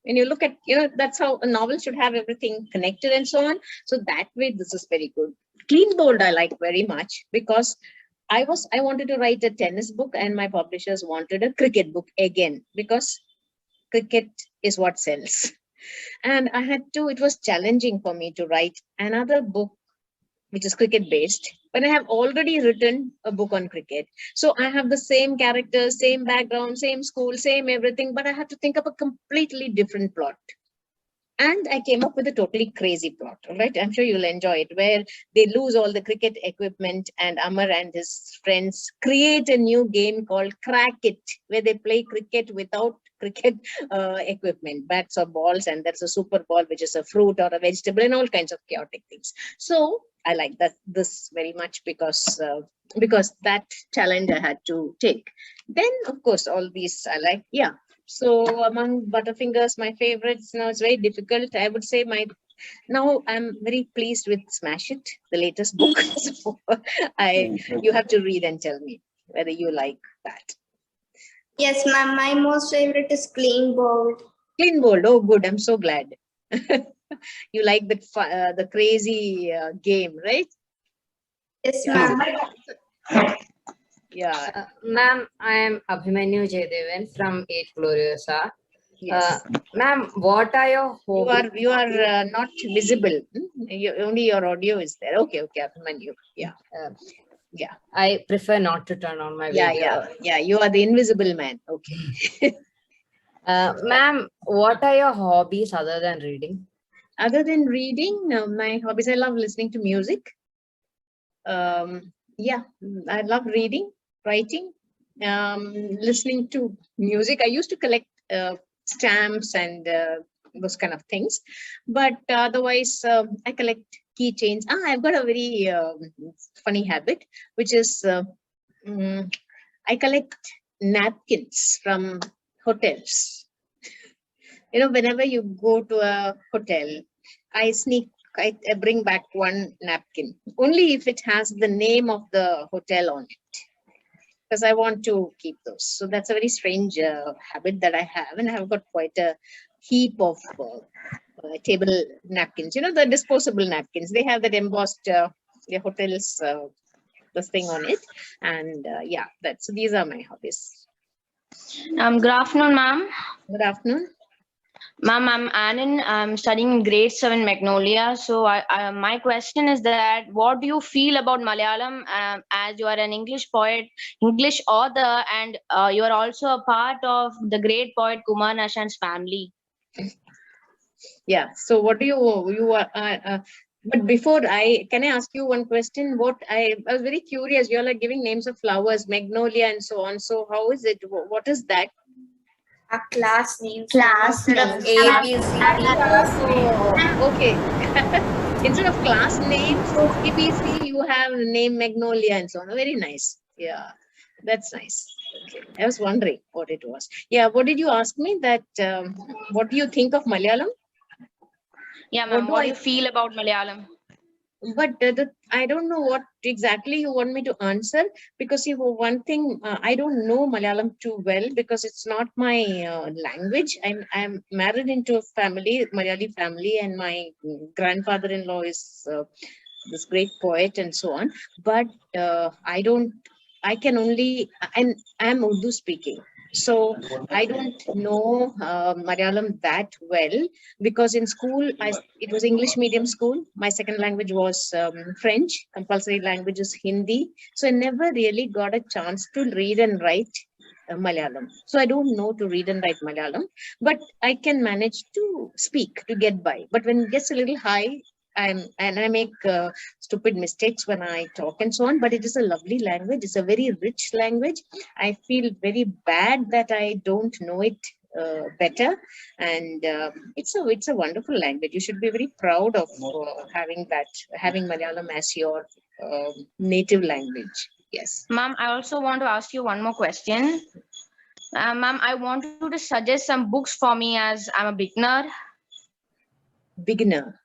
When you look at, that's how a novel should have everything connected and so on. So that way, this is very good. Clean Bold, I like very much because I wanted to write a tennis book and my publishers wanted a cricket book again because cricket is what sells. And it was challenging for me to write another book which is cricket based, but I have already written a book on cricket. So I have the same characters, same background, same school, same everything, but I have to think of a completely different plot. And I came up with a totally crazy plot, right? I'm sure you'll enjoy it, where they lose all the cricket equipment and Amar and his friends create a new game called Crack It, where they play cricket without cricket equipment, bats or balls, and that's a super ball, which is a fruit or a vegetable and all kinds of chaotic things. So I like this very much because that challenge I had to take. Then, of course, all these I like, yeah. So among Butterfingers, my favorites, now it's very difficult. I would say now I'm very pleased with Smash It, the latest book. So you have to read and tell me whether you like that. Yes, ma'am. My most favorite is Clean Bold. Clean Bold. Oh, good. I'm so glad. You like the crazy game, right? Yes, ma'am. Yeah. Ma'am, I am Abhimanyu Jaydevan from 8 Gloriosa. Yes. Ma'am, what are your hobbies? You are not visible. Only your audio is there. Okay, Abhimanyu. Yeah. Yeah. I prefer not to turn on my video. Yeah. You are the invisible man. Okay. Ma'am, what are your hobbies other than reading? Other than reading, my hobbies, I love listening to music. Yeah, I love reading, writing, listening to music. I used to collect stamps and those kind of things, but otherwise I collect keychains. I've got a very funny habit, which is I collect napkins from hotels. Whenever you go to a hotel, I bring back one napkin, only if it has the name of the hotel on it, because I want to keep those. So that's a very strange habit that I have, and I have got quite a heap of table napkins. The disposable napkins. They have that embossed the hotels this thing on it, and yeah, so these are my hobbies. Good afternoon, ma'am. Good afternoon. Ma'am, I'm Anand. I'm studying in grade 7 Magnolia. So my question is that what do you feel about Malayalam as you are an English poet, English author, and you are also a part of the great poet Kumar Nashan's family? Yeah. So what do you are? But before can I ask you one question? I was very curious. You all are giving names of flowers, magnolia, and so on. So how is it? What is that? Our class names. Class Instead of names. A, B, C, D. Oh, okay. Instead of class names, ABC, you have name Magnolia and so on. Very nice. Yeah, that's nice. Okay. I was wondering what it was. Yeah, what did you ask me? That what do you think of Malayalam? Yeah, ma'am. What do you feel about Malayalam? But I don't know what exactly you want me to answer, because one thing, I don't know Malayalam too well because it's not my language. I'm married into a family, Malayali family, and my grandfather-in-law is this great poet and so on. But I can only, I'm Urdu speaking. So I don't know Malayalam that well, because in school it was English medium school. My second language was French. Compulsory language is Hindi. So I never really got a chance to read and write Malayalam. So I don't know to read and write Malayalam, but I can manage to speak to get by. But when it gets a little high, I make stupid mistakes when I talk and so on. But it is a lovely language. It's a very rich language. I feel very bad that I don't know it better, and it's a wonderful language. You should be very proud of having Malayalam as your native language. Yes. Ma'am, I also want to ask you one more question. Ma'am, I want you to suggest some books for me as I'm a beginner. Beginner.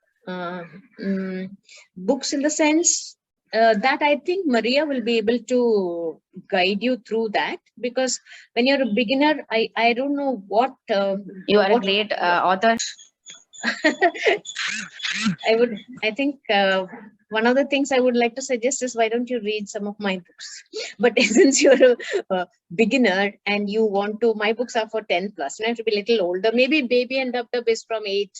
Books in the sense that I think Maria will be able to guide you through that, because when you're a beginner, I don't know what you are a great author. I think one of the things I would like to suggest is, why don't you read some of my books? But since you're a beginner and you want to, my books are for 10 plus, and I have to be a little older. Maybe Baby and Dub Dub is from 8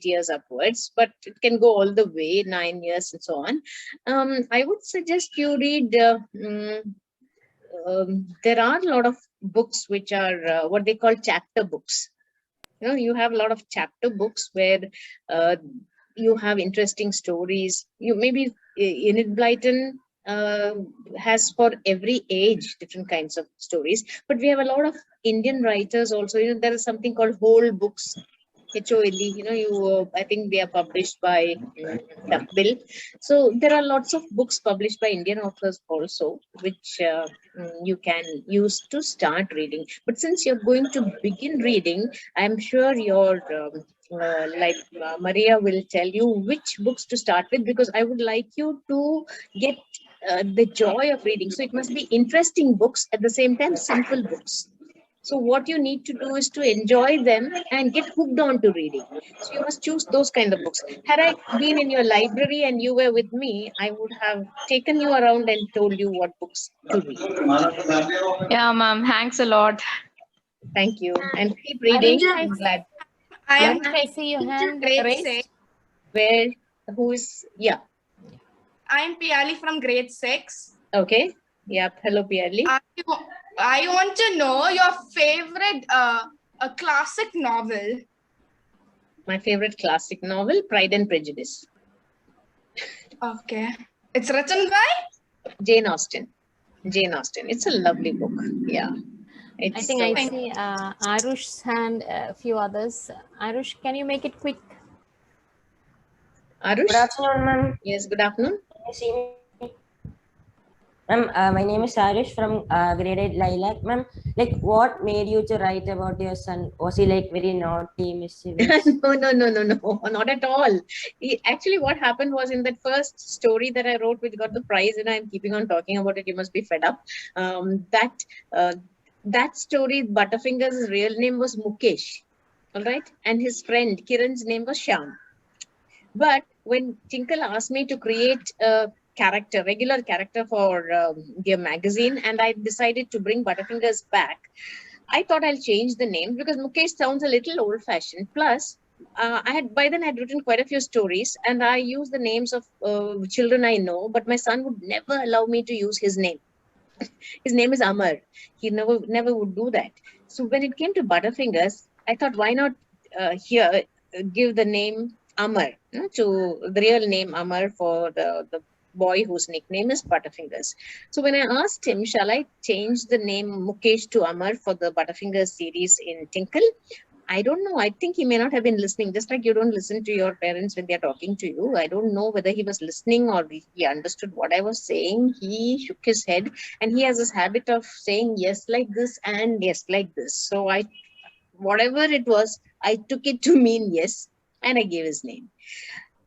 years upwards, but it can go all the way, 9 years and so on. I would suggest you read, there are a lot of books which are what they call chapter books. You have a lot of chapter books where you have interesting stories. Maybe Enid Blyton has for every age different kinds of stories, but we have a lot of Indian writers also. There is something called whole books, HOLE. I think they are published by Duckbill. So there are lots of books published by Indian authors also, which you can use to start reading. But since you're going to begin reading, I'm sure your Maria will tell you which books to start with, because I would like you to get the joy of reading. So it must be interesting books, at the same time simple books. So what you need to do is to enjoy them and get hooked on to reading. So you must choose those kind of books. Had I been in your library and you were with me, I would have taken you around and told you what books to read. Yeah, ma'am. Thanks a lot. Thank you. And keep reading. I'm glad. I see your hand raised. Where? Who is? Yeah. I'm Piali from grade 6. Okay. Yep. Hello, Piali. I want to know your favorite a classic novel. My favorite classic novel, Pride and Prejudice. Okay. It's written by? Jane Austen. Jane Austen. It's a lovely book. Yeah. I think I see Arush's hand, a few others. Arush, can you make it quick? Arush? Good afternoon, ma'am. Yes, good afternoon. Can you see me? Ma'am, my name is Arush from grade 8 Lilac. Ma'am, what made you to write about your son? Was he very naughty, mischievous? No, not at all. Actually, what happened was, in that first story that I wrote, which got the prize, and I'm keeping on talking about it, you must be fed up. That story, Butterfinger's real name was Mukesh, all right? And his friend Kiran's name was Shyam. But when Tinkle asked me to create a regular character for their magazine, and I decided to bring Butterfingers back, I thought I'll change the name because Mukesh sounds a little old fashioned. Plus, by then I had written quite a few stories and I used the names of children I know, but my son would never allow me to use his name. His name is Amar. He never would do that. So when it came to Butterfingers, I thought, why not here give the name Amar, to the real name Amar for the boy whose nickname is Butterfingers. So when I asked him, shall I change the name Mukesh to Amar for the Butterfingers series in Tinkle? I don't know. I think he may not have been listening, just like you don't listen to your parents when they're talking to you. I don't know whether he was listening or he understood what I was saying. He shook his head and he has this habit of saying yes like this and yes like this. So whatever it was, I took it to mean yes and I gave his name.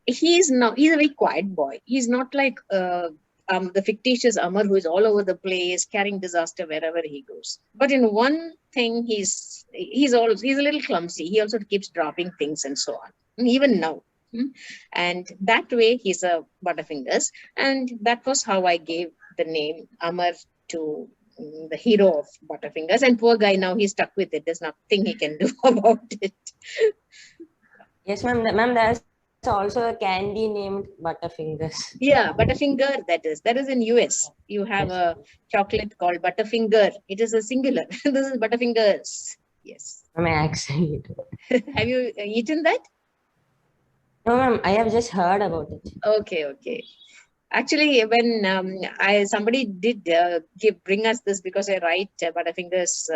He's a very quiet boy. He's not like the fictitious Amar who is all over the place carrying disaster wherever he goes. But in one thing, he's a little clumsy. He also keeps dropping things and so on, even now. And that way he's a Butterfingers, and that was how I gave the name Amar to the hero of Butterfingers. And poor guy, now he's stuck with it. There's nothing he can do about it. Yes, ma'am. Ma'am, there's also a candy named Butterfingers. Yeah, Butterfinger, that is in US. You have a chocolate called Butterfinger. It is a singular. This is Butterfingers. Yes. I'm actually. Have you eaten that? No, ma'am. I have just heard about it. Okay. Actually, when somebody did bring us this, because I write Butterfingers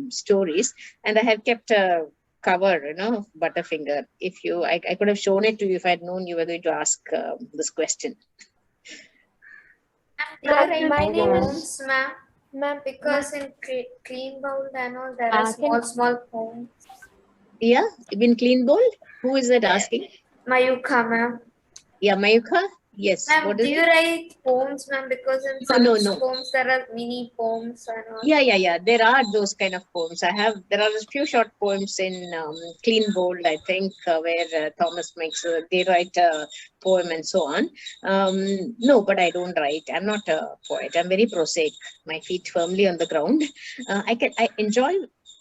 stories, and I have kept a cover, of Butterfinger. I could have shown it to you if I had known you were going to ask this question. My name is ma'am, because in clean bowl and all there are small poems. Yeah, in clean bowl. Who is that asking? Mayuka, ma'am. Yeah, Mayuka. Yes. Ma'am, do you write poems, ma'am? Because in some poems there are mini poems and all. Yeah. There are those kind of poems. There are a few short poems in Clean Bold, I think, where Thomas makes they write a poem and so on. No, but I don't write. I'm not a poet. I'm very prosaic. My feet firmly on the ground. I enjoy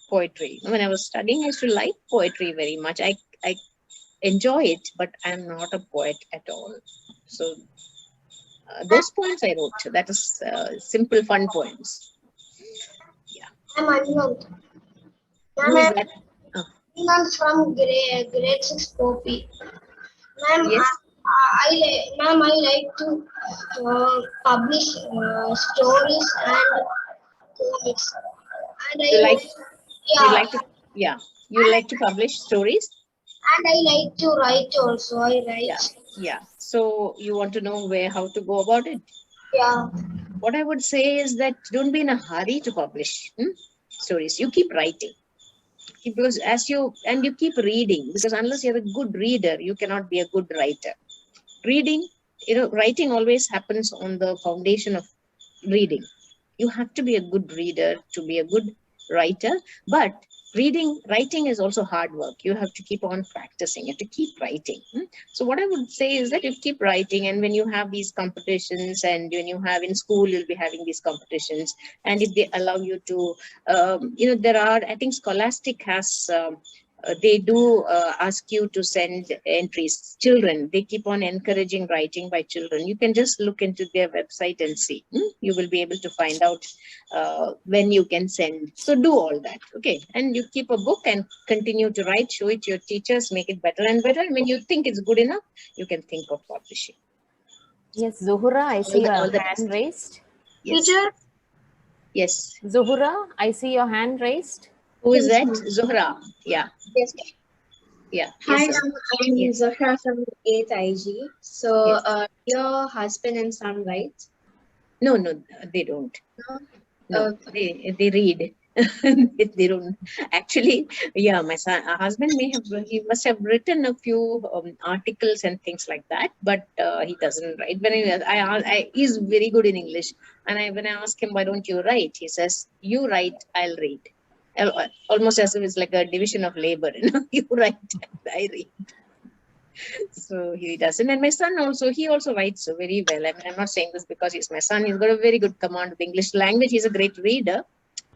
poetry. When I was studying, I used to like poetry very much. I enjoy it, but I'm not a poet at all. So those poems I wrote. That is simple, fun poems. Yeah. I'm Anand. Who is that? Anand from grade 6 Poppy. Ma'am, yes. I like to publish stories and comics. And you like to publish stories? And I like to write also. I write. Yeah. So you want to know how to go about it? Yeah. What I would say is that don't be in a hurry to publish stories. You keep writing. Because you keep reading, because unless you're a good reader, you cannot be a good writer. Reading, writing always happens on the foundation of reading. You have to be a good reader to be a good writer, but writing is also hard work. You have to keep on practicing. You have to keep writing. So what I would say is that you keep writing, and when you have these competitions, and when you have in school, you'll be having these competitions, and if they allow you to, there are, I think Scholastic has, they do ask you to send entries. Children, they keep on encouraging writing by children. You can just look into their website and see. You will be able to find out when you can send. So do all that, okay? And you keep a book and continue to write, show it to your teachers, make it better and better. And when you think it's good enough, you can think of publishing. Yes, Zuhura, I see your hand raised. Yes. Teacher? Yes. Zuhura, I see your hand raised. Who is that? Zuhra. Yeah. Yes. Yeah. Hi, yes, I'm Zuhra from 8th IG. So your husband and son write? No, they don't. No, they read. They don't actually. Yeah, my husband he must have written a few articles and things like that, but he doesn't write. When he's very good in English, and when I ask him, why don't you write, he says, you write, I'll read. Almost as if it's like a division of labor. You write and I read. So he doesn't. And my son also, he also writes very well. I mean, I'm not saying this because he's my son. He's got a very good command of the English language. He's a great reader.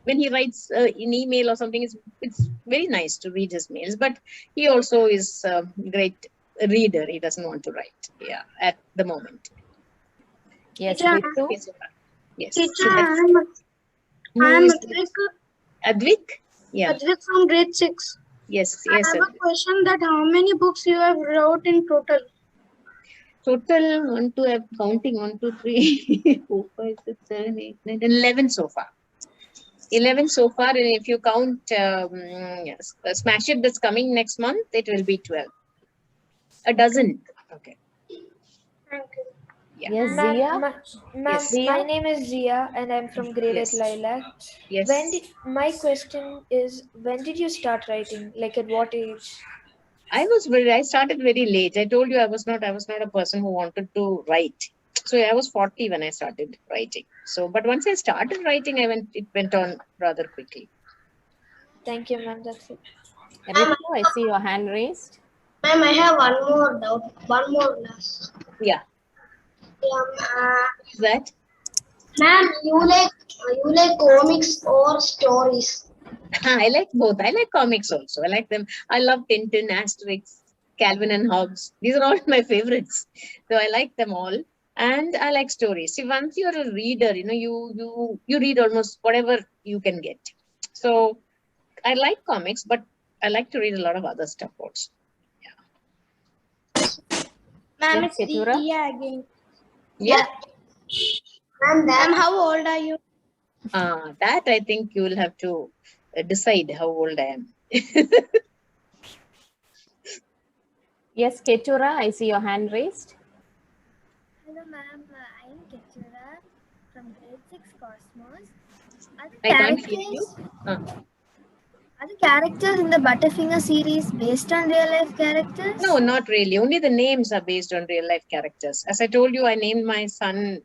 when he writes an email or something, it's very nice to read his mails. But he also is a great reader. He doesn't want to write, yeah, at the moment. Yes, Teacher, Ritu. Yes. teacher, So that's, I am Advik? Advik? Yeah. Advik from grade 6. Yes, I yes. have a question that how many books you have wrote in total? Total 1, 2, I'm counting 1, 2, 3, 4, 5, 6, 7, 8, 9, 10, 11 so far. 11 so far, and if you count yes, Smash It that's coming next month, it will be 12. A dozen. Okay. Thank you. Yeah. Yes, Zia. Ma'am, Yes. my name is Zia and I'm from grade 8 Yes. Lilac. Yes. My question is, when did you start writing? Like at what age? I started very late. I told you I was not a person who wanted to write. So I was 40 when I started writing. So, but once I started writing, it went on rather quickly. Thank you, ma'am. That's it. Ritu, I see your hand raised. Ma'am, I have one more doubt. One more last. Yeah. Is that? Ma'am, you like comics or stories? I like both. I like comics also. I like them. I love Tintin, Asterix, Calvin and Hobbes. These are all my favorites. So I like them all. And I like stories. See, once you're a reader, you read almost whatever you can get. So I like comics, but I like to read a lot of other stuff also. Ma'am, Yes, it's Ketura. Dia again. Yeah. Ma'am, how old are you? That I think you will have to decide how old I am. Yes, Ketura, I see your hand raised. Hello, ma'am. I am Khyrunnisa from grade 6 Cosmos. I can't hear you. Are the characters in the Butterfinger series based on real life characters? No, not really. Only the names are based on real life characters. As I told you, I named my son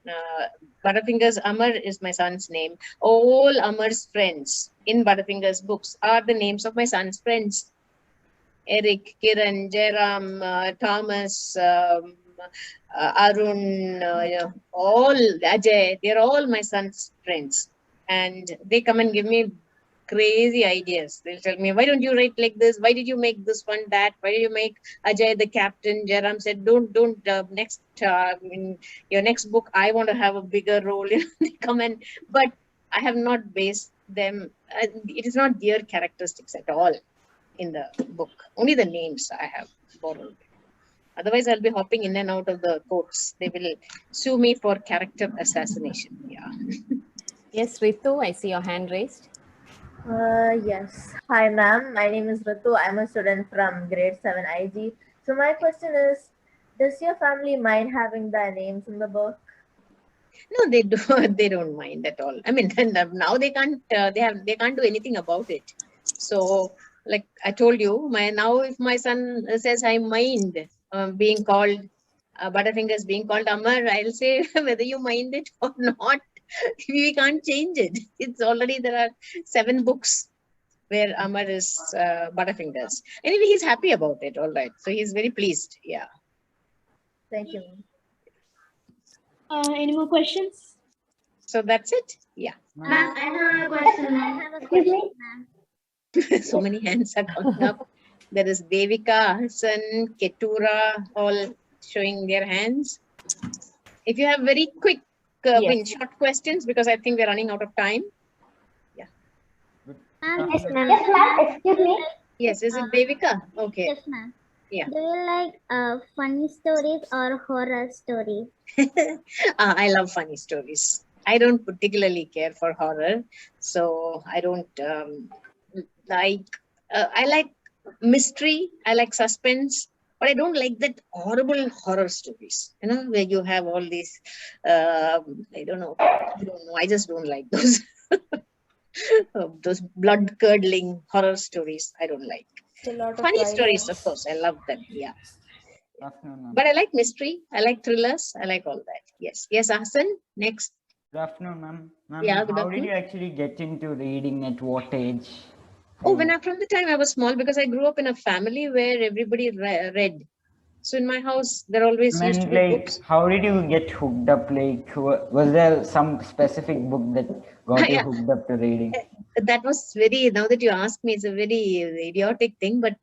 Butterfinger's Amar is my son's name. All Amar's friends in Butterfinger's books are the names of my son's friends. Eric, Kiran, Jairam, Thomas, Arun, all Ajay, they're all my son's friends. And they come and give me crazy ideas. They'll tell me, why don't you write like this? Why did you make this one that? Why did you make Ajay the captain? Jairam said, don't, in your next book, I want to have a bigger role. They come and, but I have not based them. It is not their characteristics at all in the book. Only the names I have borrowed. Otherwise, I'll be hopping in and out of the courts. They will sue me for character assassination. Yeah. Yes, Ritu, I see your hand raised. Yes. Hi, ma'am. My name is Ritu. I'm a student from grade 7 IG. So my question is, does your family mind having their names in the book? No, they do. They don't mind at all. I mean, now they can't. They can't do anything about it. So, like I told you, if my son says I mind being called Butterfingers, being called Amar, I'll say whether you mind it or not, we can't change it. It's already there are 7 books where Amar is Butterfingers. Anyway, he's happy about it. All right, so he's very pleased. Yeah. Thank you. Any more questions? So that's it. Yeah. Ma'am, I have a question. Ma'am. So many hands are coming up. There is Devika, Hassan, Ketura, all showing their hands. If you have very quick, short questions, because I think we're running out of time. Yeah. Yes, ma'am. Excuse me. Yes, is it Devika? Okay. Yes, ma'am. Yeah. Do you like funny stories or horror stories? I love funny stories. I don't particularly care for horror, so I don't like. I like mystery. I like suspense, but I don't like that horrible horror stories. Where you have all these. I don't know. I just don't like those. Those blood curdling horror stories. I don't like. Funny stories, of course. I love them. Yeah. But I like mystery. I like thrillers. I like all that. Yes. Yes, Hassan. Next. Good afternoon, ma'am. Ma'am, Yeah, good how did afternoon. you actually get into reading? At what age? Oh, from the time I was small, because I grew up in a family where everybody read. So in my house, there always used to be books. How did you get hooked up? Like, was there some specific book that got you Yeah. hooked up to reading? That was very, now that you ask me, it's a very idiotic thing. But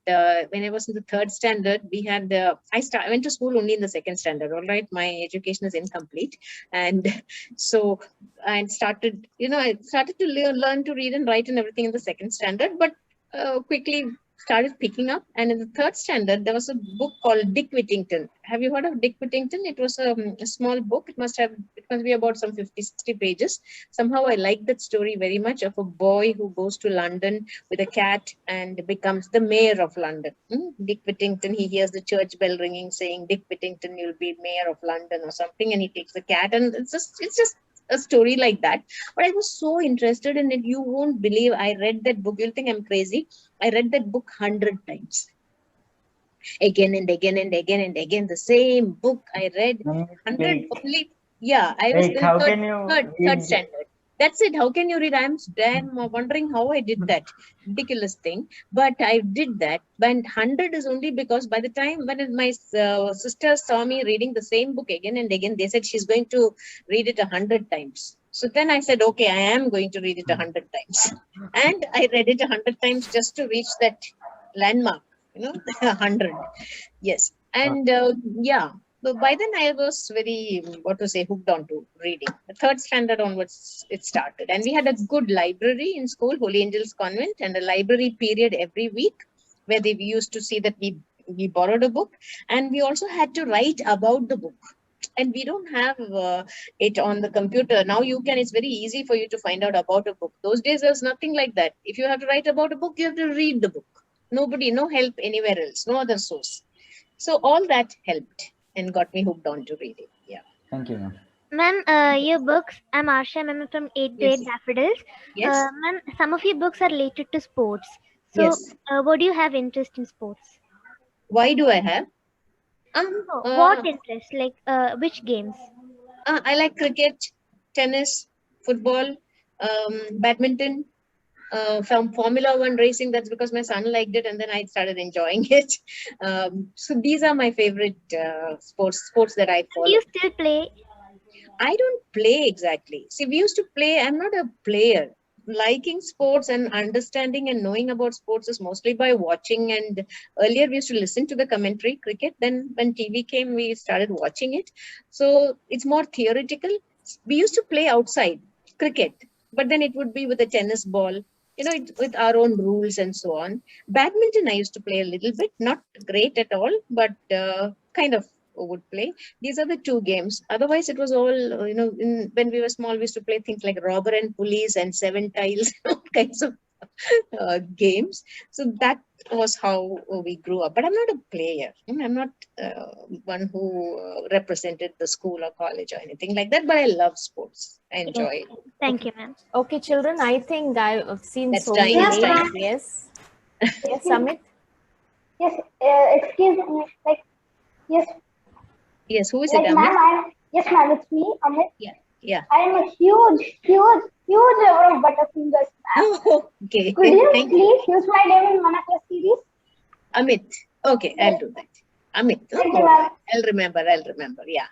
when I was in the 3rd standard, we had, I went to school only in the 2nd standard. All right. My education is incomplete. And so I started, I started to learn to read and write and everything in the 2nd standard, but quickly started picking up. And in the 3rd standard, there was a book called Dick Whittington. Have you heard of Dick Whittington? It was a small book. It must be about some 50, 60 pages. Somehow I liked that story very much, of a boy who goes to London with a cat and becomes the mayor of London. Dick Whittington, he hears the church bell ringing saying, Dick Whittington, you'll be mayor of London or something. And he takes the cat, and it's just a story like that. But I was so interested in it. You won't believe, I read that book. You'll think I'm crazy. I read that book 100 times. Again and again and again and again. The same book I read 100 only. Yeah, I was in third standard. That's it. How can you read? I'm wondering how I did that ridiculous thing. But I did that. But 100 is only because by the time when my sisters saw me reading the same book again and again, they said she's going to read it 100 times. So then I said, okay, I am going to read it 100 times. And I read it 100 times just to reach that landmark, 100. Yes. And yeah. So by then I was very, hooked on to reading. The 3rd standard onwards it started. And we had a good library in school, Holy Angels Convent, and a library period every week where we used to see that we borrowed a book, and we also had to write about the book. And we don't have it on the computer. Now it's very easy for you to find out about a book. Those days there's nothing like that. If you have to write about a book, you have to read the book. No help anywhere else, no other source. So all that helped and got me hooked on to reading. Yeah. Thank you, ma'am. Ma'am, your books, I'm Arsha, ma'am, from 8th grade, Daffodils. Yes. Ma'am, some of your books are related to sports. So, Yes. what do you have interest in sports? Why do I have? What interest? Like, which games? I like cricket, tennis, football, badminton, from Formula 1 racing. That's because my son liked it, and then I started enjoying it. So these are my favorite sports that I follow. Do you still play? I don't play exactly. See, we used to play. I'm not a player. Liking sports and understanding and knowing about sports is mostly by watching. And earlier we used to listen to the commentary cricket. Then when TV came, we started watching it. So it's more theoretical. We used to play outside cricket, but then it would be with a tennis ball, with our own rules and so on. Badminton, I used to play a little bit, not great at all, but kind of would play. These are the 2 games. Otherwise, it was all, when we were small, we used to play things like robber and police and 7 tiles, all kinds of games. So that was how we grew up. But I'm not a player. I'm not one who represented the school or college or anything like that. But I love sports. I enjoy it. Thank you, ma'am. Okay, children, I think I've seen That's so time. many Yes, names. Yes. Yes, Amit? Yes, excuse me. Yes. Yes, who is it, Amit? Yes, ma'am, it's me, Amit. Yeah. I am a huge lover of Butterfingers, ma'am. Okay. Could you please use my name in one of your series? Amit. Okay, I'll do that. Amit. Thank you, ma'am. I'll remember. Yeah.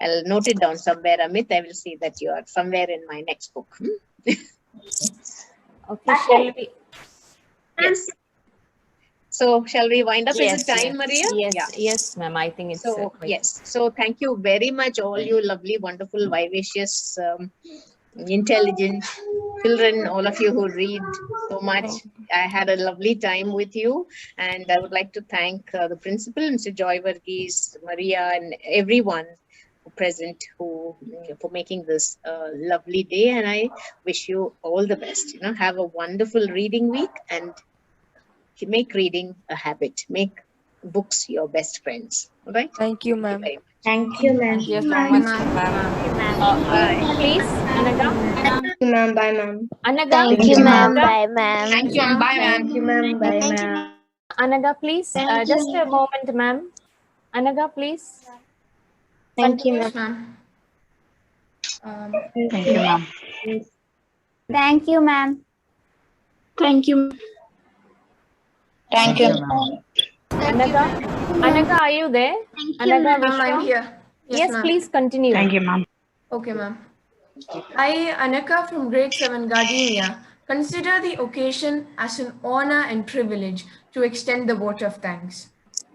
I'll note it down somewhere, Amit. I will see that you are somewhere in my next book. Okay, shall we? Yes. So shall we wind up? Yes, Is it time, Maria? Yes, ma'am. I think it's so. Yes. So thank you very much, all you lovely, wonderful, vivacious, intelligent children, all of you who read so much. I had a lovely time with you, and I would like to thank the principal, Mr. Joy Varghese, Maria, and everyone present for making this lovely day. And I wish you all the best. Have a wonderful reading week, and make reading a habit. Make books your best friends. All right. Thank you, ma'am. Thank you, ma'am. Thank you so much, ma'am. Please, Anaga. Thank you, ma'am. Bye, ma'am. Anaga. Thank you, ma'am. Bye, ma'am. Thank you, and bye, ma'am. Thank you, ma'am. Bye, ma'am. Anaga, please. Thank Just you. a moment, ma'am. Anaga, please. Thank you, Yes, ma'am. ma'am. Thank you, ma'am. Thank you, ma'am. Thank you. Thank you, ma'am. Anaga? Anaga, are you there? Anaga, Ma'am, I'm Vishwa? here. Yes, please continue. Thank you, ma'am. Okay, ma'am. I, Anaka from grade 7 Gardenia, consider the occasion as an honor and privilege to extend the vote of thanks.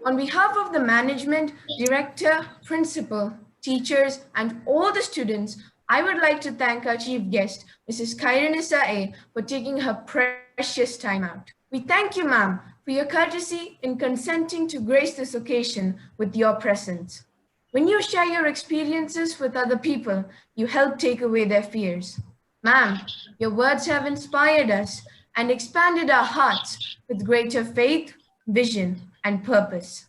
On behalf of the management, director, principal, teachers, and all the students, I would like to thank our chief guest, Mrs. Khyrunnisa A, for taking her precious time out. We thank you, ma'am, for your courtesy in consenting to grace this occasion with your presence. When you share your experiences with other people, you help take away their fears. Ma'am, your words have inspired us and expanded our hearts with greater faith, vision, and purpose.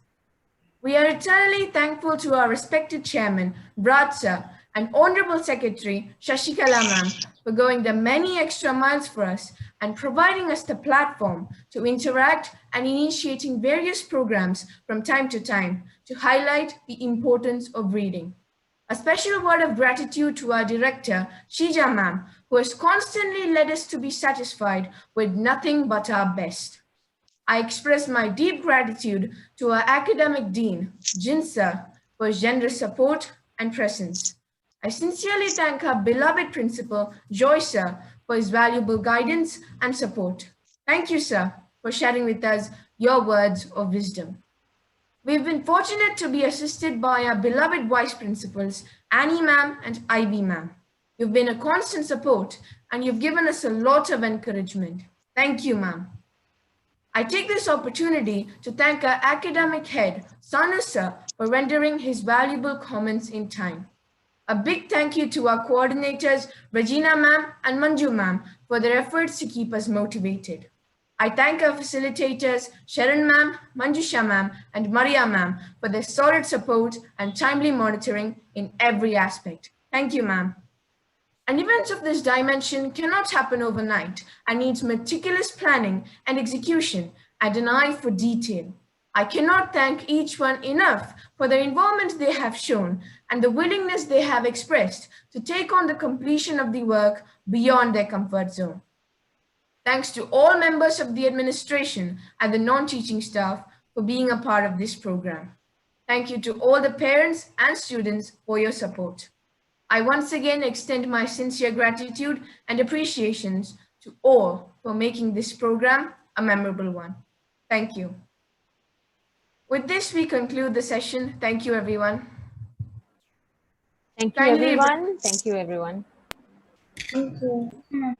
We are eternally thankful to our respected chairman, Brad sir, and Honorable Secretary, Shashikala ma'am, for going the many extra miles for us and providing us the platform to interact and initiating various programs from time to time to highlight the importance of reading. A special word of gratitude to our director, Shija ma'am, who has constantly led us to be satisfied with nothing but our best. I express my deep gratitude to our academic dean, Jin sir, for his generous support and presence. I sincerely thank our beloved principal, Joy sir, for his valuable guidance and support. Thank you, sir, for sharing with us your words of wisdom. We've been fortunate to be assisted by our beloved vice principals, Annie ma'am and Ivy ma'am. You've been a constant support and you've given us a lot of encouragement. Thank you, ma'am. I take this opportunity to thank our academic head, Sanu sir, for rendering his valuable comments in time. A big thank you to our coordinators, Regina ma'am and Manju ma'am, for their efforts to keep us motivated. I thank our facilitators, Sharon ma'am, Manjusha ma'am, and Maria ma'am for their solid support and timely monitoring in every aspect. Thank you, ma'am. An event of this dimension cannot happen overnight and needs meticulous planning and execution and an eye for detail. I cannot thank each one enough for the involvement they have shown and the willingness they have expressed to take on the completion of the work beyond their comfort zone. Thanks to all members of the administration and the non-teaching staff for being a part of this program. Thank you to all the parents and students for your support. I once again extend my sincere gratitude and appreciations to all for making this program a memorable one. Thank you. With this, we conclude the session. Thank you, everyone. Thank you, everyone. Thank you, everyone. Thank you.